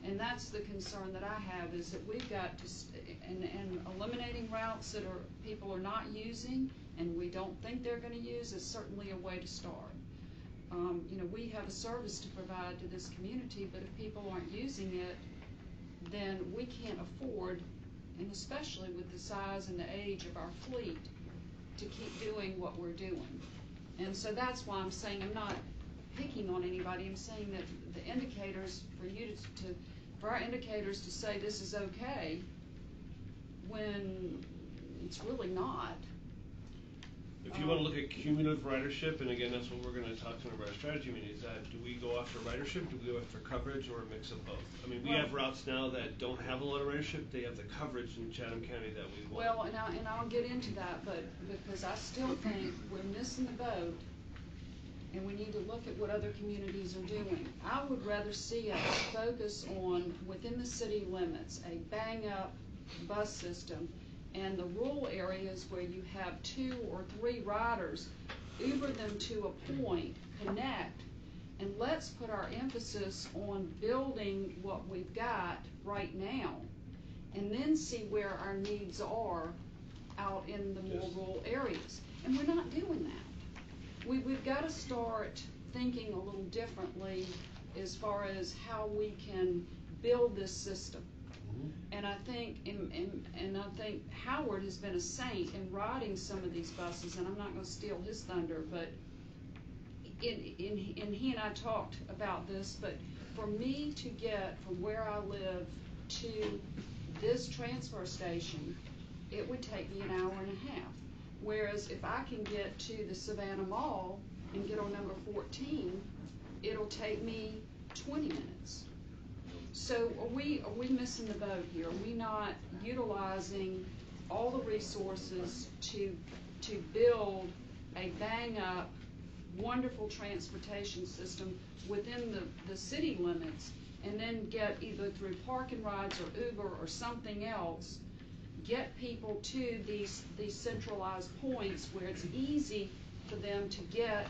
And that's the concern that I have, is that we've got to, and eliminating routes that people are not using and we don't think they're going to use is certainly a way to start. We have a service to provide to this community, but if people aren't using it, then we can't afford, and especially with the size and the age of our fleet, to keep doing what we're doing. And so that's why I'm saying, I'm not picking on anybody, I'm saying that the indicators for for our indicators to say this is okay when it's really not. If you want to look at cumulative ridership, and again, that's what we're going to talk to about our strategy meeting, is that do we go after ridership, do we go after coverage, or a mix of both? I mean, we have routes now that don't have a lot of ridership, they have the coverage in Chatham County that we want. Well, and I'll get into that, but because I still think we're missing the boat, and we need to look at what other communities are doing. I would rather see us focus on, within the city limits, a bang-up bus system, and the rural areas where you have 2 or 3 riders, Uber them to a point, connect, and let's put our emphasis on building what we've got right now, and then see where our needs are out in the more rural areas. And we're not doing that. We've got to start thinking a little differently as far as how we can build this system. And I think, and I think Howard has been a saint in riding some of these buses, and I'm not going to steal his thunder, but and he and I talked about this, but for me to get from where I live to this transfer station, it would take me an hour and a half. Whereas if I can get to the Savannah Mall and get on number 14, it'll take me 20 minutes. So are we missing the boat here? Are we not utilizing all the resources to build a bang-up, wonderful transportation system within the city limits, and then get either through park and rides or Uber or something else, get people to these centralized points where it's easy for them to get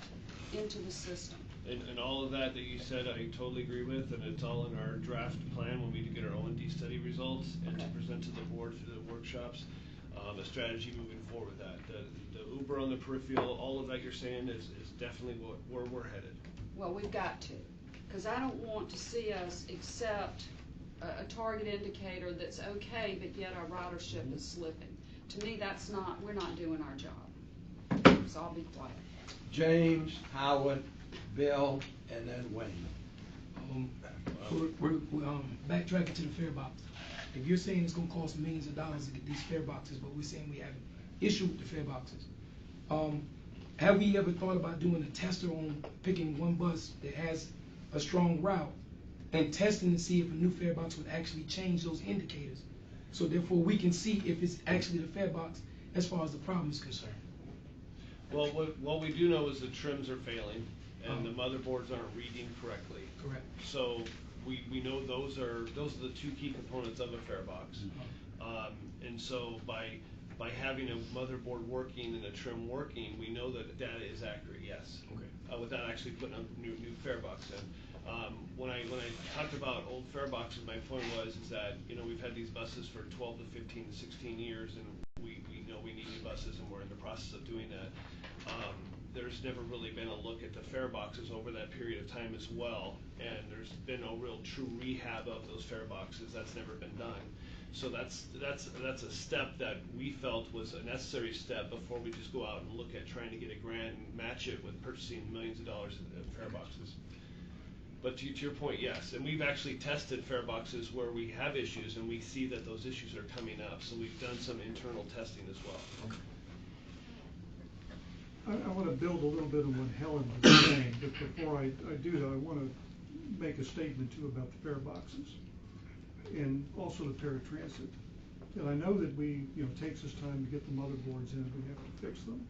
into the system? And all of that you said, I totally agree with, and it's all in our draft plan when we get our O&D study results and to present to the board through the workshops, a strategy moving forward with that. The Uber on the peripheral, all of that you're saying is definitely where we're headed. Well, we've got to, because I don't want to see us accept a target indicator that's okay, but yet our ridership is slipping. To me, that's not, we're not doing our job. So I'll be quiet. James, Howard, Bill, and then Wayne. We're backtracking to the fare box. If you're saying it's going to cost millions of dollars to get these fare boxes, but we're saying we have an issue with the fare boxes, have we ever thought about doing a tester on picking one bus that has a strong route and testing to see if a new fare box would actually change those indicators? So therefore we can see if it's actually the fare box as far as the problem is concerned. Well, what we do know is the trims are failing and the motherboards aren't reading correctly. Correct. So we know those are the 2 key components of a fare box. And so by having a motherboard working and a trim working, we know that the data is accurate, yes. Okay. Without actually putting a new fare box in. When I talked about old fare boxes, my point was that we've had these buses for 12 to 15 to 16 years, and we know we need new buses, and we're in the process of doing that. There's never really been a look at the fare boxes over that period of time as well, and there's been no real true rehab of those fare boxes. That's never been done. So that's a step that we felt was a necessary step before we just go out and look at trying to get a grant and match it with purchasing millions of dollars of fare boxes. But to your point, yes, and we've actually tested fare boxes where we have issues, and we see that those issues are coming up. So we've done some internal testing as well. Okay. I want to build a little bit on what Helen was saying, but before I do that, I want to make a statement too about the fare boxes and also the paratransit. And I know that it takes us time to get the motherboards in, we have to fix them.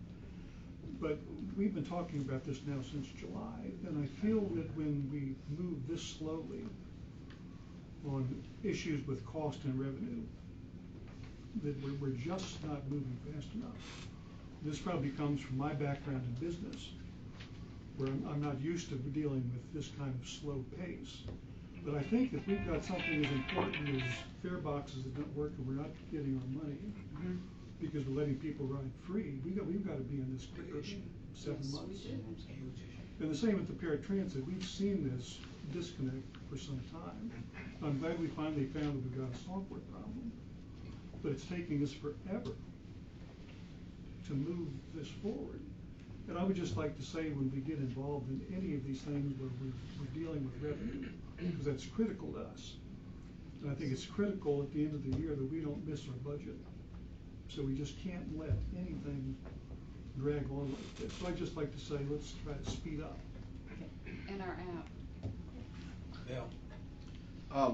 But we've been talking about this now since July, and I feel that when we move this slowly on issues with cost and revenue, that we're just not moving fast enough. This probably comes from my background in business, where I'm not used to dealing with this kind of slow pace. But I think if we've got something as important as fare boxes that don't work and we're not getting our money because we're letting people ride free, we've got to be in this for 7 months. And the same with the paratransit. We've seen this disconnect for some time. I'm glad we finally found that we've got a software problem, but it's taking us forever to move this forward. And I would just like to say, when we get involved in any of these things where we're dealing with revenue, because that's critical to us, And I think it's critical at the end of the year that we don't miss our budget. So we just can't let anything drag on like this. So I'd just like to say, let's try to speed up. In our app. Yeah.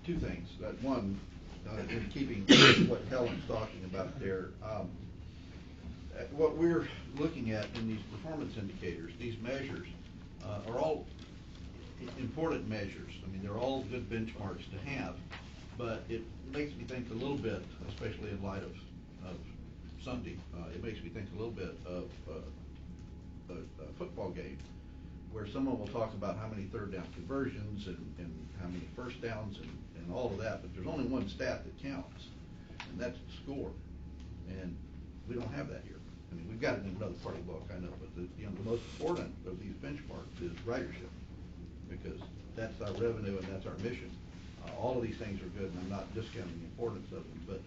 Two things. One, in keeping with what Helen's talking about there, what we're looking at in these performance indicators, these measures, are all important measures. I mean, they're all good benchmarks to have, but it makes me think a little bit, especially in light of Sunday, it makes me think a little bit of a football game, where someone will talk about how many third down conversions and how many first downs and all of that, but there's only one stat that counts, and that's the score. And we don't have that here. I mean, we've got it in another part of the book, I know, but the most important of these benchmarks is ridership, because that's our revenue and that's our mission. All of these things are good, and I'm not discounting the importance of them, but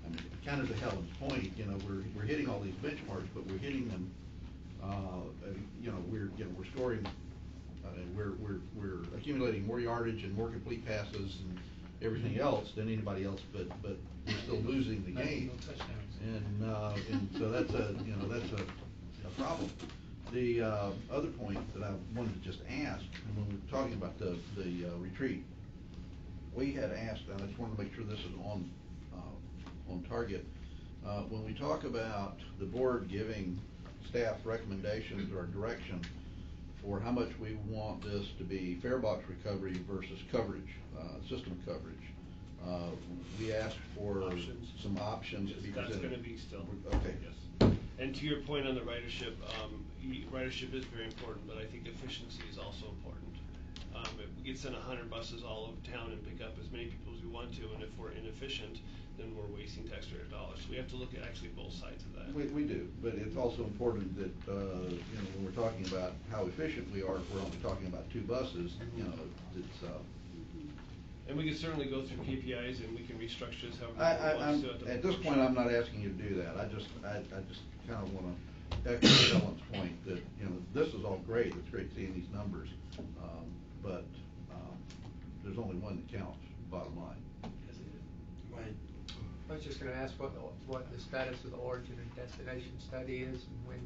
I mean, kind of to Helen's point, we're hitting all these benchmarks, but we're hitting them. We're scoring. We're accumulating more yardage and more complete passes and everything else than anybody else, but we're still losing the game. No touchdowns. And so that's a problem. The other point that I wanted to just ask, when we're talking about the retreat, we had asked, and I just wanted to make sure this is on target. When we talk about the board giving staff recommendations or direction for how much we want this to be fare box recovery versus coverage, system coverage, we asked for some options to be presented. That's going to be still. Okay. Yes. And to your point on the ridership, ridership is very important, but I think efficiency is also important. If we could send 100 buses all over town and pick up as many people as we want to, and if we're inefficient, then we're wasting taxpayer dollars. So we have to look at actually both sides of that. We do, but it's also important that when we're talking about how efficient we are, if we're only talking about 2 buses, it's. And we can certainly go through KPIs and we can restructure this however. At this point, I'm not asking you to do that. I just kind of want to echo Helen's point that this is all great. It's great seeing these numbers, but there's only one that counts. Bottom line. Right. I was just going to ask what the status of the origin and destination study is, and when.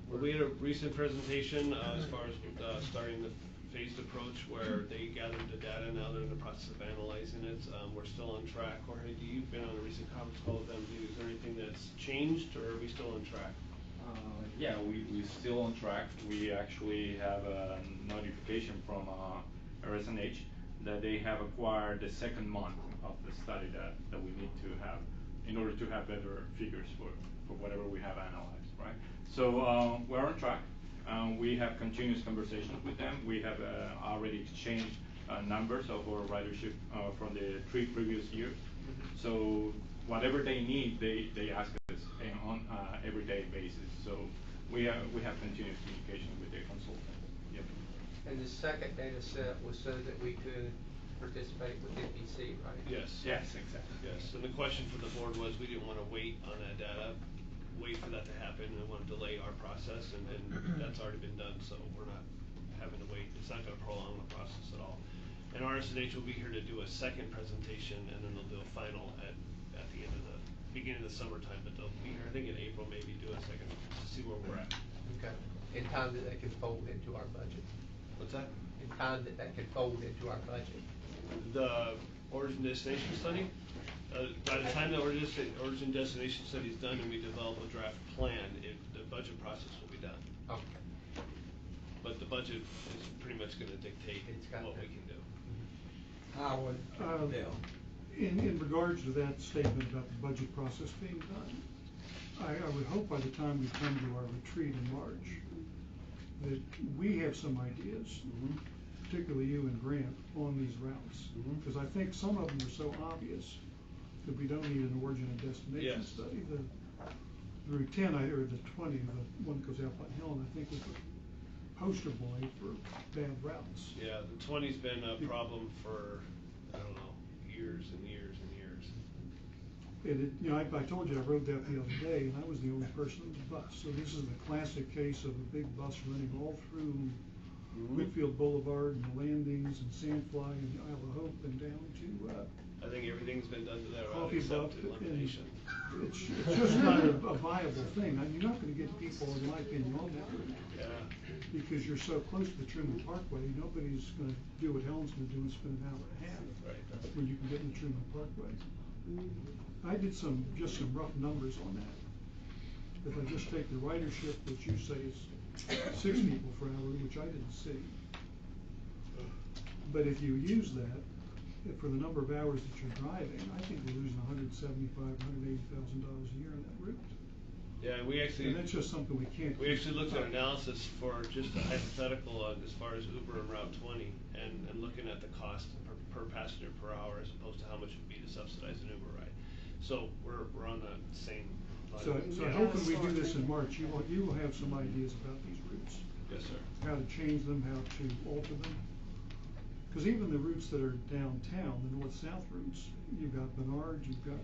Well, we had a recent presentation as far as starting the phased approach where they gathered the data. Now they're in the process of analyzing it. We're still on track. Jorge, you've been on a recent conference call with them. Is there anything that's changed, or are we still on track? Yeah, we're still on track. We actually have a notification from RSNH that they have acquired the second month of the study that we need to have in order to have better figures for whatever we have analyzed, right? So we're on track. We have continuous conversations with them. We have already exchanged numbers of our ridership from the 3 previous years. So whatever they need, they ask us on everyday basis. So we have continuous communication with the consultants. Yep. And the second data set was so that we could participate with NBC, right? Yes. Yes, exactly. Yes. And the question for the board was we didn't want to wait on that data, wait for that to happen, and want to delay our process, and that's already been done, so we're not having to wait. It's not going to prolong the process at all. And RSNH will be here to do a second presentation, and then they'll do a final at the end of the beginning of the summertime, but they'll be here, I think in April, maybe do a second to see where we're at. Okay. In time that can fold into our budget. What's that? In time that can fold into our budget. The origin destination study? By the time the origin destination study is done and we develop a draft plan, the budget process will be done. Okay. But the budget is pretty much going to dictate what we can do. Howard, Bill. In regards to that statement about the budget process being done, I would hope by the time we come to our retreat in March that we have some ideas, particularly you and Grant, on these routes. Because I think some of them are so obvious that we don't need an origin and destination study. The Route 10 or the 20, the one that goes out by Helen, I think was a poster boy for bad routes. Yeah, the 20's been a problem for, I don't know, years and years and years. And I told you I rode that the other day, and I was the only person on the bus. So this is the classic case of a big bus running all through Whitfield Boulevard and the landings and Sandfly and Isle of Hope and down to I think everything's been done to that route Coffee except Buff, and elimination. it's just not a viable thing. And you're not gonna get people, in my opinion, on that route. Yeah. Because you're so close to the Truman Parkway, nobody's gonna do what Helen's gonna do and spend an hour and a half. Right. When you can get in the Truman Parkway. I did just some rough numbers on that. If I just take the ridership, which you say is 6 people per hour, which I didn't see. But if you use that, for the number of hours that you're driving, I think we're losing $175,000, $180,000 a year on that route. Yeah, we actually. And that's just something we can't. We actually looked at analysis for just a hypothetical as far as Uber and Route 20, and looking at the cost per passenger per hour as opposed to how much it would be to subsidize an Uber ride. So we're on the same line. So I hope when we do this in March, you will have some ideas about these routes. Yes, sir. How to change them, how to alter them. Because even the routes that are downtown, the north-south routes, you've got Bernard, you've got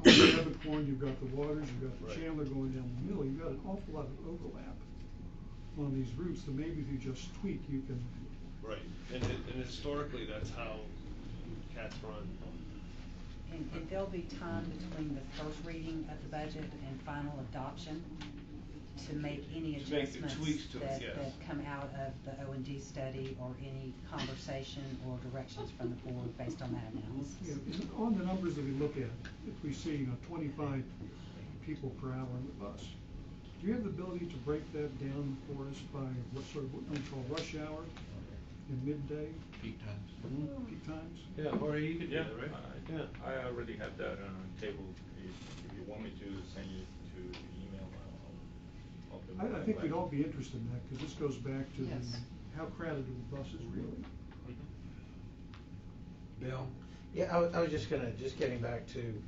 Abercorn, you've got the Waters, you've got the Right. Chandler going down the middle. You've got an awful lot of overlap on these routes that maybe if you just tweak, you can. Right, and historically, that's how CAT's run. And there'll be time between the first reading of the budget and final adoption to make any To make the adjustments tweaks to it, yes. that come out of the O&D study or any conversation or directions from the board based on that analysis. Yeah, and on the numbers that we look at, if we see 25 people per hour on the bus, do you have the ability to break that down for us by what we call rush hour and midday? Peak times. Peak times? Yeah, or you could do Yeah, that, right? yeah. I already have that table. If you want me to send you to the email, I'll do I that. think we'd all be interested in that, because this goes back to Yes. how crowded are the buses really? Bill? Yeah, I was just getting back to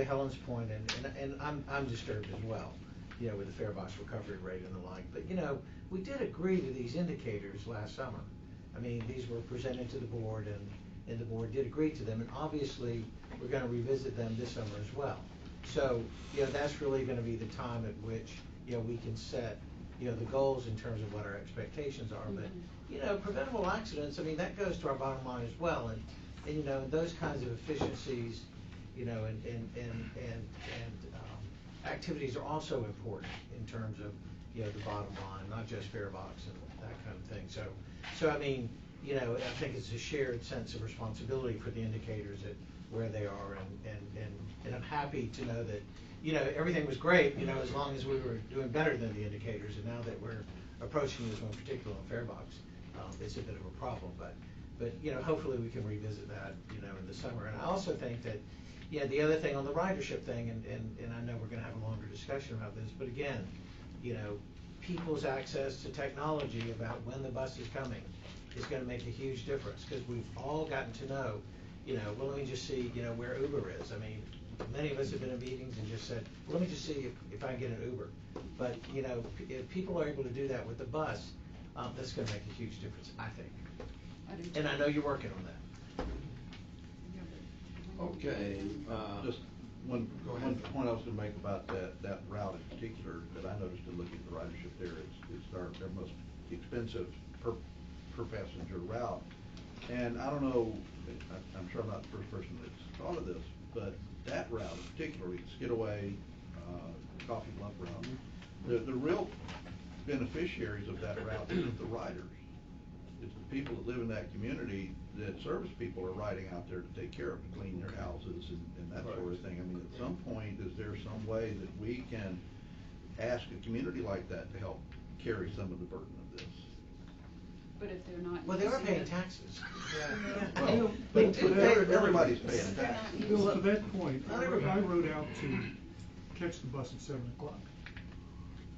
Helen's point, and I'm disturbed as well, with the fare box recovery rate and the like. But, we did agree to these indicators last summer. I mean, these were presented to the board, and the board did agree to them, and obviously, we're gonna revisit them this summer as well. So, that's really gonna be the time at which, we can set, the goals in terms of what our expectations are. But, preventable accidents, I mean, that goes to our bottom line as well, and those kinds of efficiencies, and activities are also important in terms of, the bottom line, not just fare box and that kind of thing. So I mean, I think it's a shared sense of responsibility for the indicators at where they are, and I'm happy to know that, everything was great, as long as we were doing better than the indicators, and now that we're approaching this one particular fare box, it's a bit of a problem, but hopefully we can revisit that, in the summer. And I also think that, the other thing on the ridership thing, and I know we're gonna have a longer discussion about this, but again, people's access to technology about when the bus is coming is gonna make a huge difference, because we've all gotten to know, well, let me just see, where Uber is. I mean, many of us have been in meetings and just said, well, let me just see if I can get an Uber. But, if people are able to do that with the bus, that's gonna make a huge difference, I think. And I know you're working on that. Okay, Just one Go ahead. point I was gonna make about that route in particular, that I noticed in looking at the ridership there, it's their most expensive per passenger route. And I don't know, I'm sure I'm not the first person that's thought of this, but that route, particularly Skidaway, Coffee Bluff route, the real beneficiaries of that route isn't the riders. It's the people that live in that community, that service people are riding out there to take care of, to clean their houses and that sort of thing. I mean, at some point, is there some way that we can ask a community like that to help carry some of the burden of this? But if they're not. Well, they are using paying it- taxes. Well, but everybody's paying taxes. Bill, to that point, Not I everybody. rode out to catch the bus at 7 o'clock.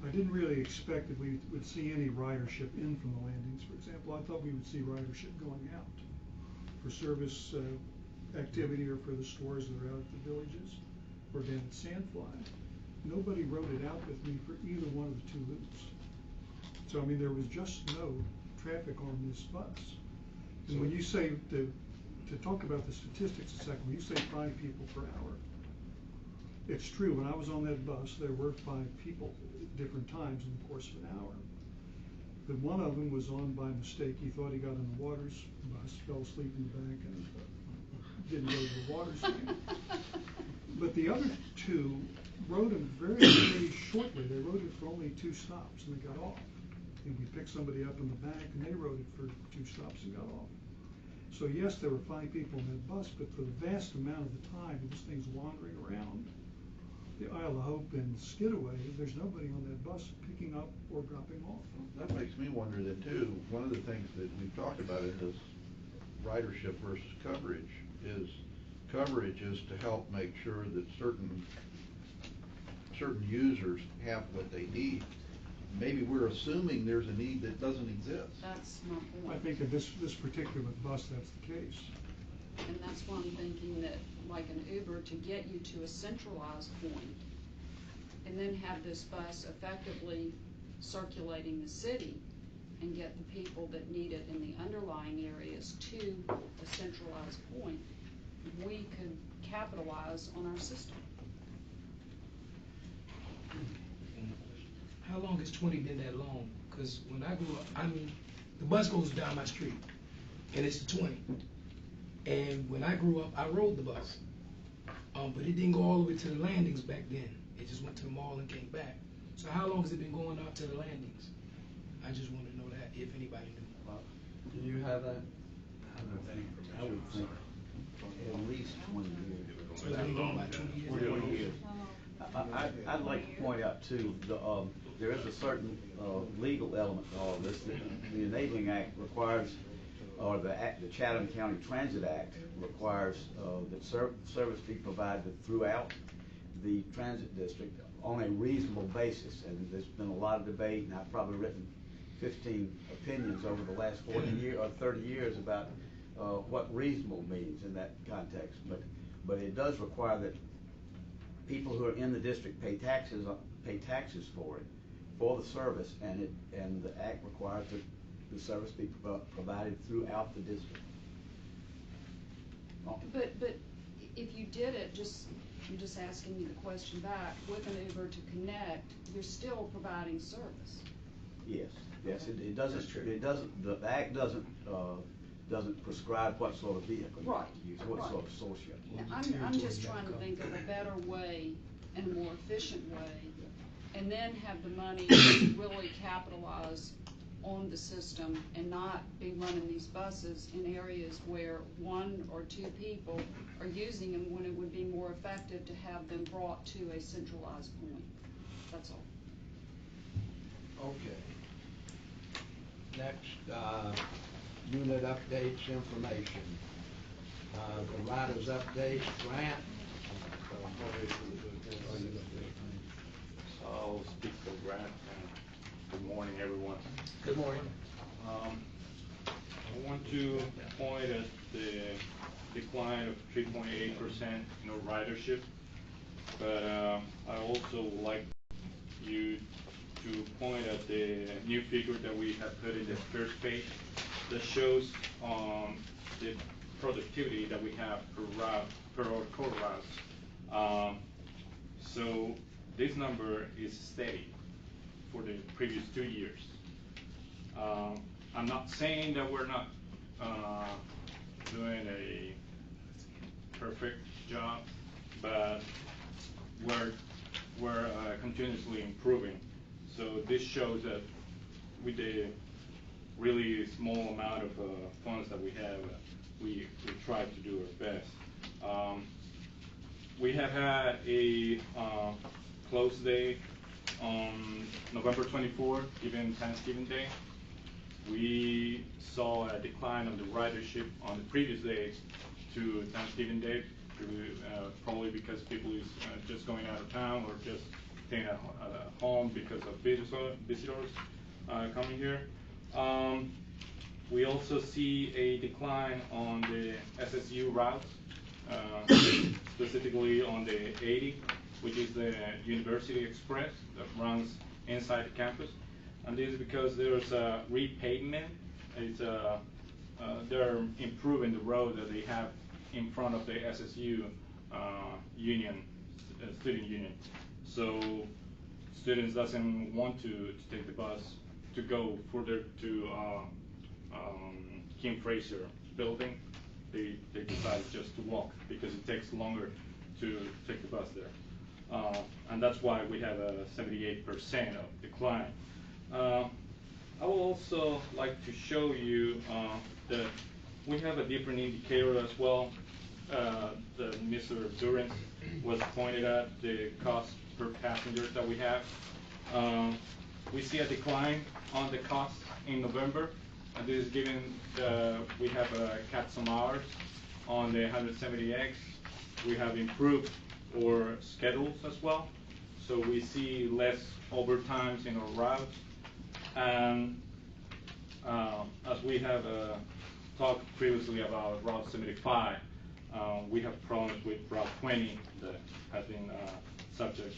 I didn't really expect that we would see any ridership in from the landings, for example. I thought we would see ridership going out for service activity or for the stores that are out at the villages or down at Sandfly. Nobody rode it out with me for either one of the two loops. So, I mean, there was just no traffic on this bus. And when you say, to talk about the statistics a second, when you say 5 people per hour, it's true. When I was on that bus, there were 5 people at different times in the course of an hour. But one of them was on by mistake. He thought he got on the Waters bus, fell asleep in the back, and didn't go to the water scene. But the other two rode them very, very shortly. They rode it for only 2 stops and they got off. And we picked somebody up in the back and they rode it for 2 stops and got off. So yes, there were 5 people in that bus, but for the vast amount of the time, this thing's wandering around the Isle of Hope and Skidaway, there's nobody on that bus picking up or dropping off. That makes me wonder that too, one of the things that we've talked about in this ridership versus coverage is to help make sure that certain users have what they need. Maybe we're assuming there's a need that doesn't exist. That's my point. I think in this particular bus, that's the case. And that's why I'm thinking that, like an Uber, to get you to a centralized point, and then have this bus effectively circulating the city and get the people that need it in the underlying areas to a centralized point, we could capitalize on our system. How long has 20 been that long? Because when I grew up, I mean, the bus goes down my street, and it's the 20. And when I grew up, I rode the bus. But it didn't go all the way to the landings back then. It just went to the mall and came back. So how long has it been going out to the landings? I just want to know that, if anybody knew. Do you have that? I would think at least 20 years. So it's been going about 20 years? 20 years. I'd like to point out too, there is a certain legal element to all this. The Enabling Act requires, or the Chatham County Transit Act requires that service be provided throughout the transit district on a reasonable basis. And there's been a lot of debate, and I've probably written 15 opinions over the last 40 years or 30 years about what reasonable means in that context. But it does require that people who are in the district pay taxes for it, for the service, and the Act requires that the service be provided throughout the district. But if you did it, I'm just asking you the question back, with an Uber to connect, you're still providing service. Yes, it doesn't. The Act doesn't prescribe what sort of vehicle you have to use, what sort of source you have to use. I'm just trying to think of a better way and a more efficient way, and then have the money to really capitalize on the system and not be running these buses in areas where 1 or 2 people are using them, when it would be more effective to have them brought to a centralized point. That's all. Okay. Next, unit updates information. The riders update, Grant. I'll speak for Grant, and good morning, everyone. Good morning. I want to point at the decline of 3.8% in our ridership, but I also would like you to point at the new figure that we have put in the first page that shows the productivity that we have per route, per our core routes. So this number is steady for the previous 2 years. I'm not saying that we're not doing a perfect job, but we're continuously improving. So this shows that with the really small amount of funds that we have, we try to do our best. We have had a close day on November 24th, even Thanksgiving Day. We saw a decline of the ridership on the previous days to Thanksgiving Day, probably because people is just going out of town or just staying at home because of visitors coming here. We also see a decline on the SSU routes, specifically on the 80, which is the University Express that runs inside the campus. And this is because there's a repavement. They're improving the road that they have in front of the SSU union, student union. So students doesn't want to take the bus to go further to Kim Fraser building. they decide just to walk because it takes longer to take the bus there. And that's why we have a 78% of decline. I would also like to show you that we have a different indicator as well. The Mr. Durance was pointed at the cost per passenger that we have. We see a decline on the cost in November, and this is given we have cut some hours on the 170X. We have improved our schedules as well, so we see less overtimes in our routes. And as we have talked previously about Route 75, we have problems with Route 20 that has been subject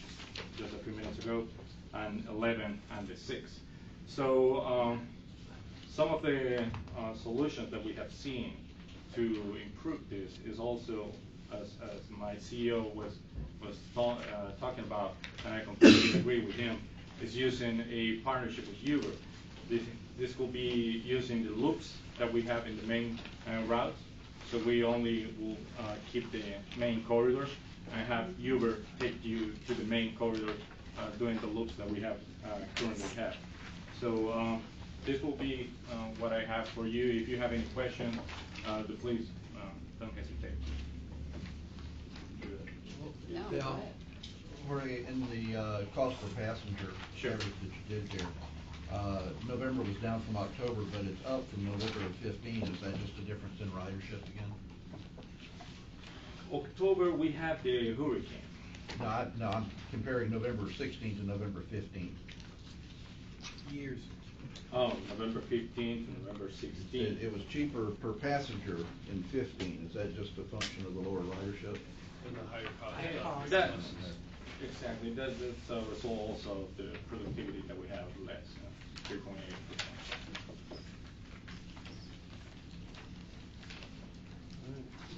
just a few minutes ago, and 11 and the 6. So some of the solutions that we have seen to improve this is also, as my CEO was talking about, and I completely agree with him, is using a partnership with Uber. This will be using the loops that we have in the main routes. So we only will keep the main corridor and have Uber take you to the main corridor doing the loops that we have currently have. So this will be what I have for you. If you have any questions, please don't hesitate. No, Bill? go ahead. Jorge, in the cost per passenger service that you did there, November was down from October, but it's up from November of 15. Is that just a difference in ridership again? October, we have the hurricane. No, I'm comparing November 16 to November 15. Years. Oh, November 15th and November 16th. It was cheaper per passenger in 15. Is that just a function of the lower ridership? And the higher cost. Higher cost. Exactly. That's a result also of the productivity that we have less, 3.8%.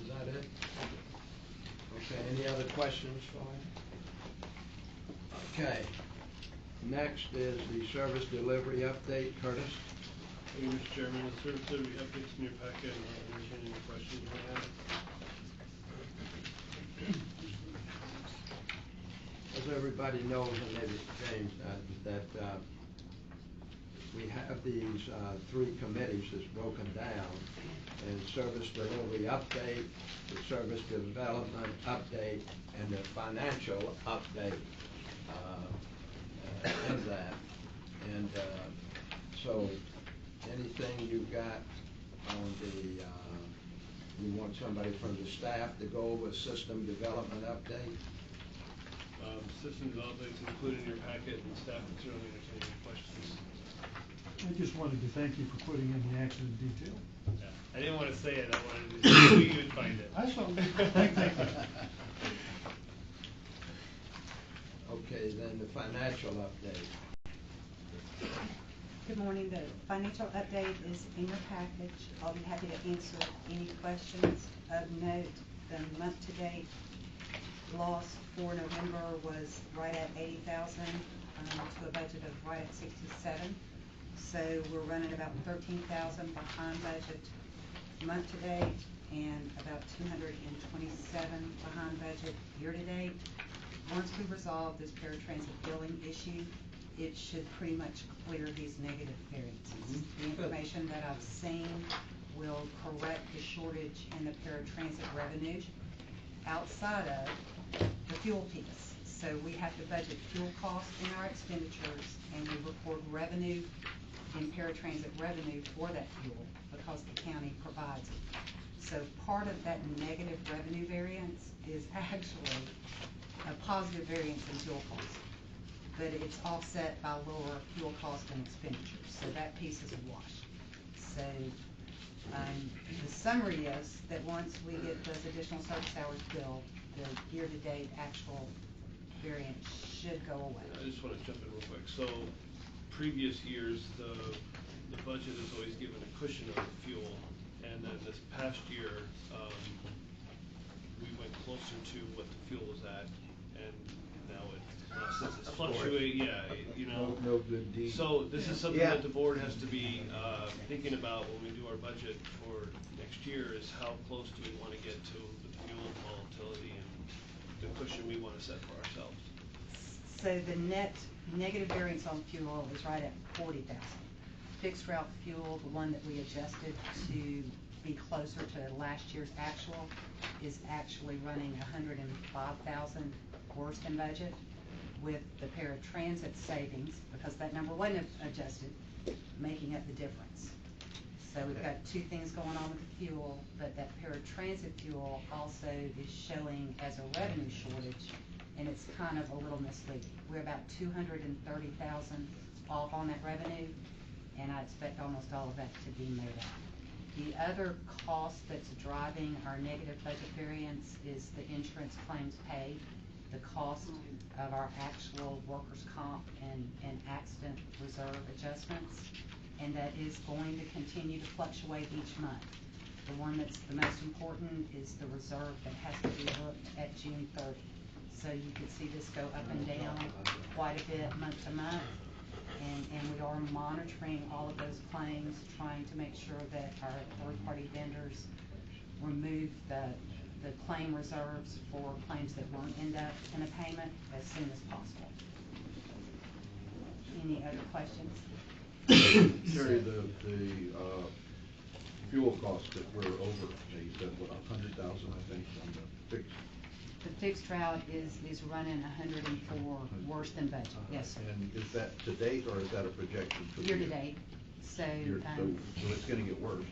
Is that it? Okay, any other questions for him? Okay. Next is the service delivery update. Curtis? Thank you, Mr. Chairman. The service delivery updates in your packet, and I'll entertain any questions you may have. As everybody knows, and maybe James, that we have these three committees that's broken down, and service delivery update, the service development update, and the financial update in that. And so anything you've got on the, you want somebody from the staff to go over system development update? System development is included in your packet, and staff can certainly entertain any questions. I just wanted to thank you for putting in the accident detail. Yeah. I didn't want to say it. I wanted to see if you would find it. I saw it. Thank you. Okay, then the financial update. Good morning. The financial update is in your package. I'll be happy to answer any questions. Of note, the month-to-date loss for November was right at 80,000 to a budget of right at 67. So we're running about 13,000 behind budget month-to-date and about 227 behind budget year-to-date. Once we resolve this paratransit billing issue, it should pretty much clear these negative variances. The information that I've seen will correct the shortage in the paratransit revenue outside of the fuel piece. So we have to budget fuel costs in our expenditures, and we record revenue in paratransit revenue for that fuel because the county provides it. So part of that negative revenue variance is actually a positive variance in fuel costs, but it's offset by lower fuel costs and expenditures. So that piece is a wash. So the summary is that once we get those additional service hours billed, the year-to-date actual variance should go away. I just want to jump in real quick. So previous years, the budget has always given a cushion of fuel, and then this past year, we went closer to what the fuel was at, and now since it's fluctuate, yeah, you know. No good deed. So this is something Yeah. that the board has to be, thinking about when we do our budget for next year, is how close do we wanna get to the fuel volatility and the cushion we wanna set for ourselves. So the net negative variance on fuel is right at 40,000. Fixed route fuel, the one that we adjusted to be closer to last year's actual, is actually running 105,000 worse than budget, with the paratransit savings, because that number wasn't adjusted, making up the difference. So we've got two things going on with the fuel, but that paratransit fuel also is showing as a revenue shortage, and it's kind of a little misleading. We're about 230,000 off on that revenue, and I expect almost all of that to be made up. The other cost that's driving our negative budget variance is the insurance claims paid, the cost of our actual workers' comp and accident reserve adjustments, and that is going to continue to fluctuate each month. The one that's the most important is the reserve that has to be booked at June 30. So you could see this go up and down quite a bit month to month. And we are monitoring all of those claims, trying to make sure that our third-party vendors remove the claim reserves for claims that won't end up in a payment as soon as possible. Any other questions? Terry, the fuel costs that we're over, you said, what, 100,000, I think, on the fixed? The fixed route is running 104 worse than budget, yes, sir. And is that to date, or is that a projection for the Year year? to date, so. So it's gonna get worse?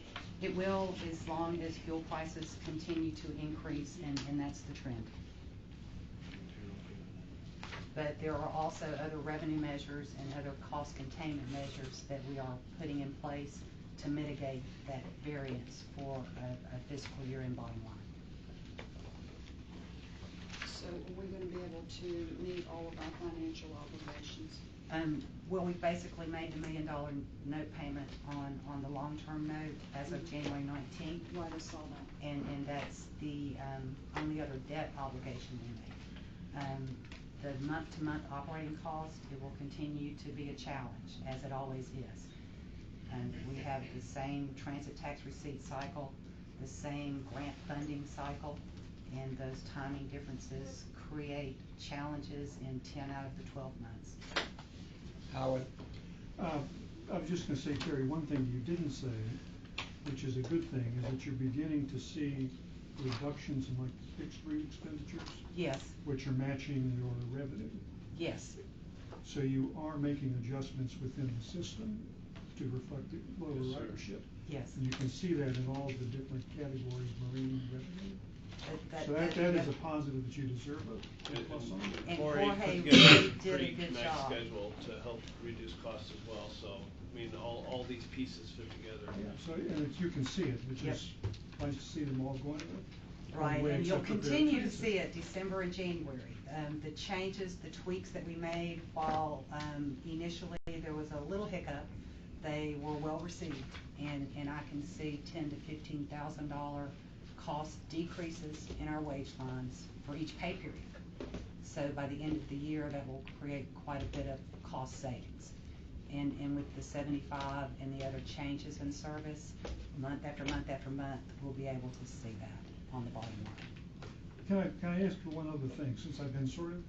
It will, as long as fuel prices continue to increase, and that's the trend. But there are also other revenue measures and other cost containment measures that we are putting in place to mitigate that variance for a fiscal year in bottom line. So are we gonna be able to meet all of our financial obligations? Well, we basically made the $1 million note payment on the long-term note as of January 19th. Right, I saw that. And that's the only other debt obligation we made. The month-to-month operating cost, it will continue to be a challenge, as it always is. We have the same transit tax receipt cycle, the same grant funding cycle, and those timing differences create challenges in 10 out of the 12 months. Howard? I was just gonna say, Terry, one thing you didn't say, which is a good thing, is that you're beginning to see reductions in like fixed rate expenditures. Yes. Which are matching your revenue. Yes. So you are making adjustments within the system to reflect the lower ridership. Yes. And you can see that in all the different categories, marine revenue. That So that is a positive that you deserve a plus on. And Jorge Jorge put together really did a pretty good nice job. schedule to help reduce costs as well, so, I mean, all these pieces fit together. Yeah, so, and you can see it, which Yep. is nice to see them all going Right, away and you'll except for continue to paratransit. see it December and January. The changes, the tweaks that we made, while initially there was a little hiccup, they were well received, and I can see $10,000 to $15,000 cost decreases in our wage lines for each pay period. So by the end of the year, that will create quite a bit of cost savings. And with the 75 and the other changes in service, month after month after month, we'll be able to see that on the bottom line. Can I ask you one other thing, since I've been sort of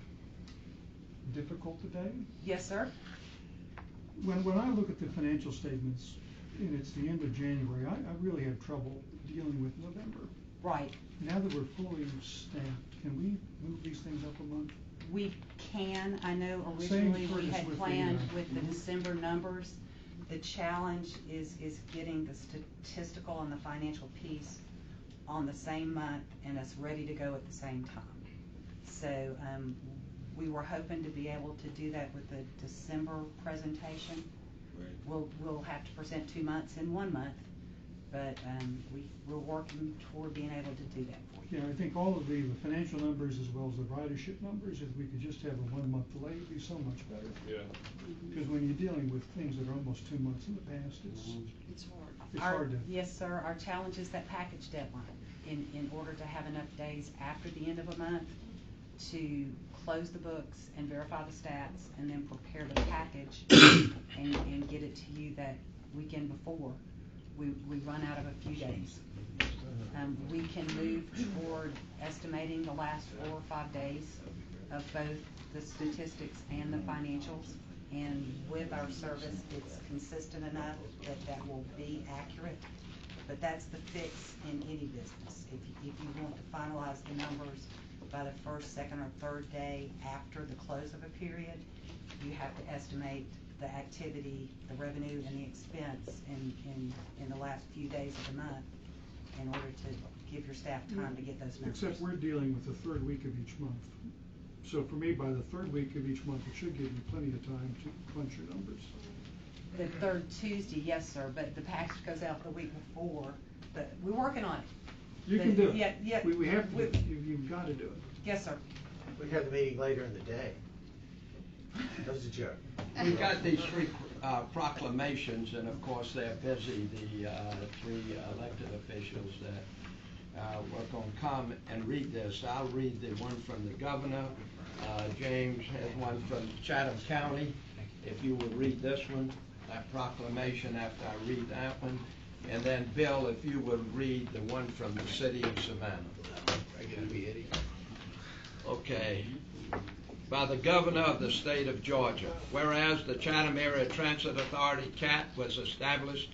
difficult today? Yes, sir. When I look at the financial statements, and it's the end of January, I really have trouble dealing with November. Right. Now that we're fully staffed, can we move these things up a month? We can. I know Same originally we purpose had with the, planned with the mhm. December numbers. The challenge is getting the statistical and the financial piece on the same month and us ready to go at the same time. So we were hoping to be able to do that with the December presentation. Right. We'll have to present 2 months in 1 month, but we're working toward being able to do that for you. Yeah, I think all of the financial numbers as well as the ridership numbers, if we could just have a 1 month delay, it'd be so much better. Yeah. Because when you're dealing with things that are almost 2 months in the past, It's hard. it's hard to. Yes, sir. Our challenge is that package deadline. In order to have enough days after the end of a month, to close the books and verify the stats and then prepare the package and get it to you that weekend before, we run out of a few days. We can move toward estimating the last 4 or 5 days of both the statistics and the financials. And with our service, it's consistent enough that that will be accurate. But that's the fix in any business. If you want to finalize the numbers by the first, second, or third day after the close of a period, you have to estimate the activity, the revenue, and the expense in the last few days of the month in order to give your staff time to get those numbers. Except we're dealing with the third week of each month. So for me, by the third week of each month, it should give you plenty of time to crunch your numbers. The third Tuesday, yes, sir, but the package goes out the week before, but we're working on it. You can do it. Yeah. We have to, you've got to do it. Yes, sir. We have the meeting later in the day. That was a joke. We've got these 3 proclamations, and of course they're busy, the 3 elected officials that were going to come and read this. I'll read the one from the governor. James has one from Chatham County. If you would read this one, that proclamation after I read that one. And then Bill, if you would read the one from the city of Savannah. Okay. By the governor of the state of Georgia, whereas the Chatham Area Transit Authority, CAT, was established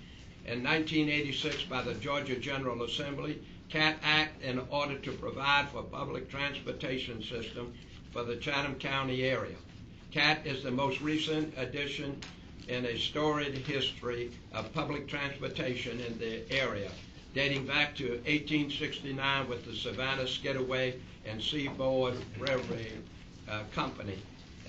in 1986 by the Georgia General Assembly, CAT Act, in order to provide for public transportation system for the Chatham County area. CAT is the most recent addition in a storied history of public transportation in the area, dating back to 1869 with the Savannah Skidaway and Seaboard Railway Company.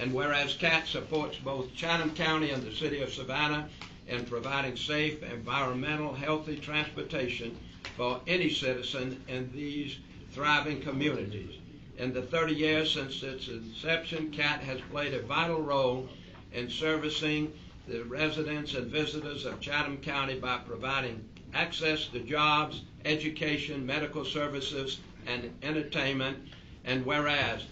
And whereas CAT supports both Chatham County and the city of Savannah in providing safe, environmental, healthy transportation for any citizen in these thriving communities. In the 30 years since its inception, CAT has played a vital role in servicing the residents and visitors of Chatham County by providing access to jobs, education, medical services, and entertainment. And whereas,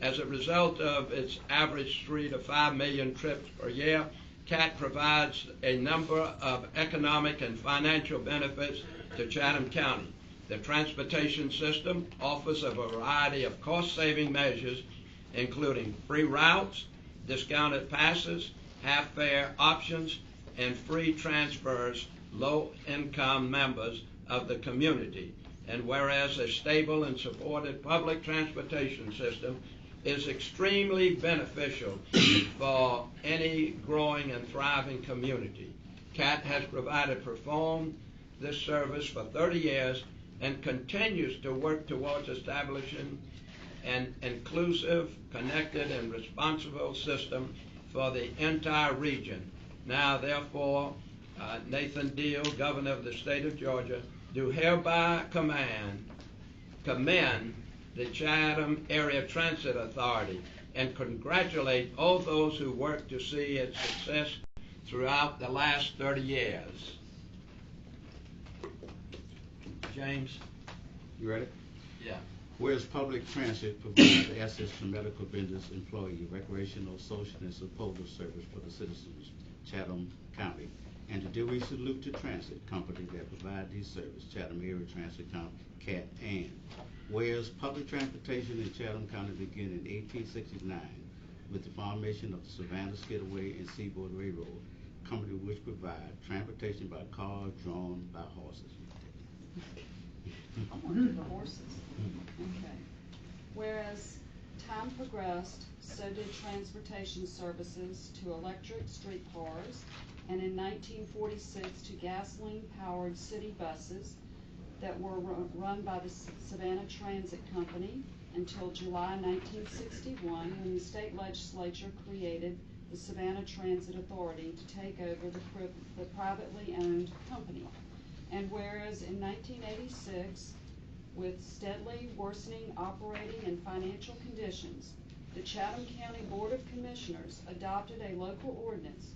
as a result of its average 3 to 5 million trips per year, CAT provides a number of economic and financial benefits to Chatham County. The transportation system offers a variety of cost-saving measures, including free routes, discounted passes, half-fare options, and free transfers low-income members of the community. And whereas a stable and supported public transportation system is extremely beneficial for any growing and thriving community, CAT has performed this service for 30 years and continues to work towards establishing an inclusive, connected, and responsible system for the entire region. Now, therefore, Nathan Deal, Governor of the state of Georgia, do hereby commend the Chatham Area Transit Authority and congratulate all those who worked to see its success throughout the last 30 years. James? You ready? Yeah. Whereas public transit provides access to medical, business, employee, recreational, social, and supportive service for the citizens of Chatham County. And today we salute the transit company that provide these services, Chatham Area Transit Company, CAT, and whereas public transportation in Chatham County began in 1869 with the formation of the Savannah Skidaway and Seaboard Railroad Company, which provide transportation by car drawn by horses. I want to do the horses. Okay. Whereas time progressed, so did transportation services to electric streetcars, and in 1946 to gasoline-powered city buses that were run by the Savannah Transit Company until July 1961, when the state legislature created the Savannah Transit Authority to take over the privately owned company. And whereas in 1986, with steadily worsening operating and financial conditions, the Chatham County Board of Commissioners adopted a local ordinance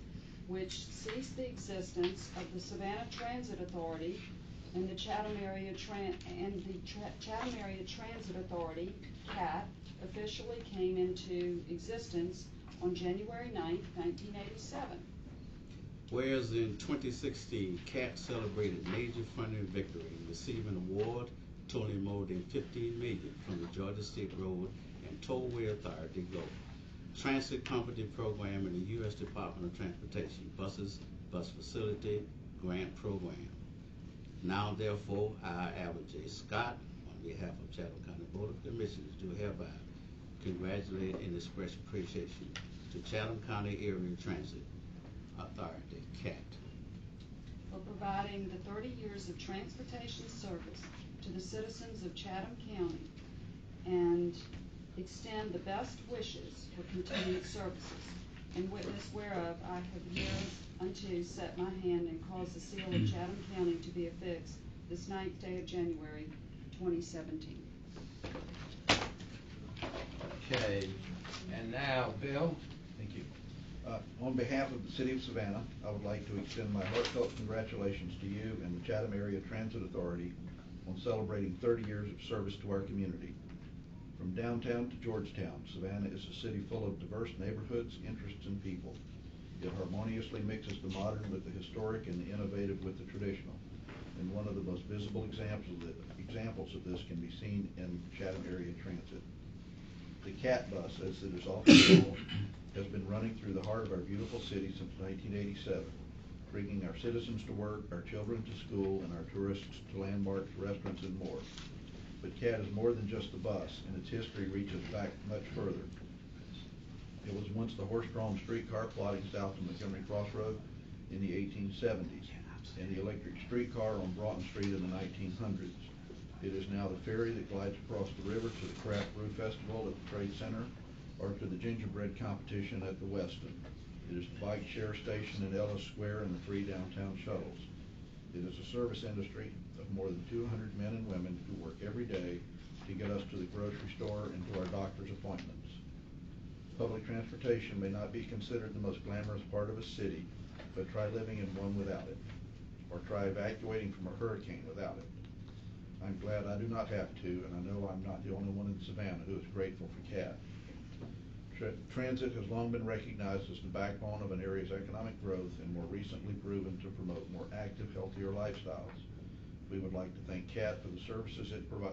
which ceased the existence of the Savannah Transit Authority and the Chatham Area Chatham Area Transit Authority, CAT, officially came into existence on January 9th, 1987. Whereas in 2016, CAT celebrated major funding victory, receiving an award totaling more than $15 million from the Georgia State Road and Tollway Authority GO Transit Company Program and the U.S. Department of Transportation Buses, Bus Facility Grant Program. Now, therefore, I, Albert J. Scott, on behalf of Chatham County Board of Commissioners, do hereby congratulate and express appreciation to Chatham County Area Transit Authority, CAT, for providing the 30 years of transportation service to the citizens of Chatham County, and extend the best wishes for continued services. In witness whereof, I have hereunto set my hand and caused the seal of Chatham County to be affixed this 9th day of January, 2017. Okay, and now, Bill? Thank you. On behalf of the City of Savannah, I would like to extend my heartfelt congratulations to you and the Chatham Area Transit Authority on celebrating 30 years of service to our community. From downtown to Georgetown, Savannah is a city full of diverse neighborhoods, interests, and people. It harmoniously mixes the modern with the historic and the innovative with the traditional. And one of the most visible examples of this can be seen in Chatham Area Transit. The CAT bus, as it is often called, has been running through the heart of our beautiful city since 1987, bringing our citizens to work, our children to school, and our tourists to landmarks, restaurants, and more. But CAT is more than just the bus, and its history reaches back much further. It was once the horse-drawn streetcar plodding south of Montgomery Crossroad in the 1870s, and the electric streetcar on Broughton Street in the 1900s. It is now the ferry that glides across the river to the Craft Brew Festival at the Trade Center, or to the gingerbread competition at the Westin. It is the bike share station in Ellis Square and the free downtown shuttles. It is a service industry of more than 200 men and women who work every day to get us to the grocery store and to our doctor's appointments. Public transportation may not be considered the most glamorous part of a city, but try living in one without it, or try evacuating from a hurricane without it. I'm glad I do not have to, and I know I'm not the only one in Savannah who is grateful for CAT. Transit has long been recognized as the backbone of an area's economic growth and more recently proven to promote more active, healthier lifestyles. We would like to thank CAT for the services it provides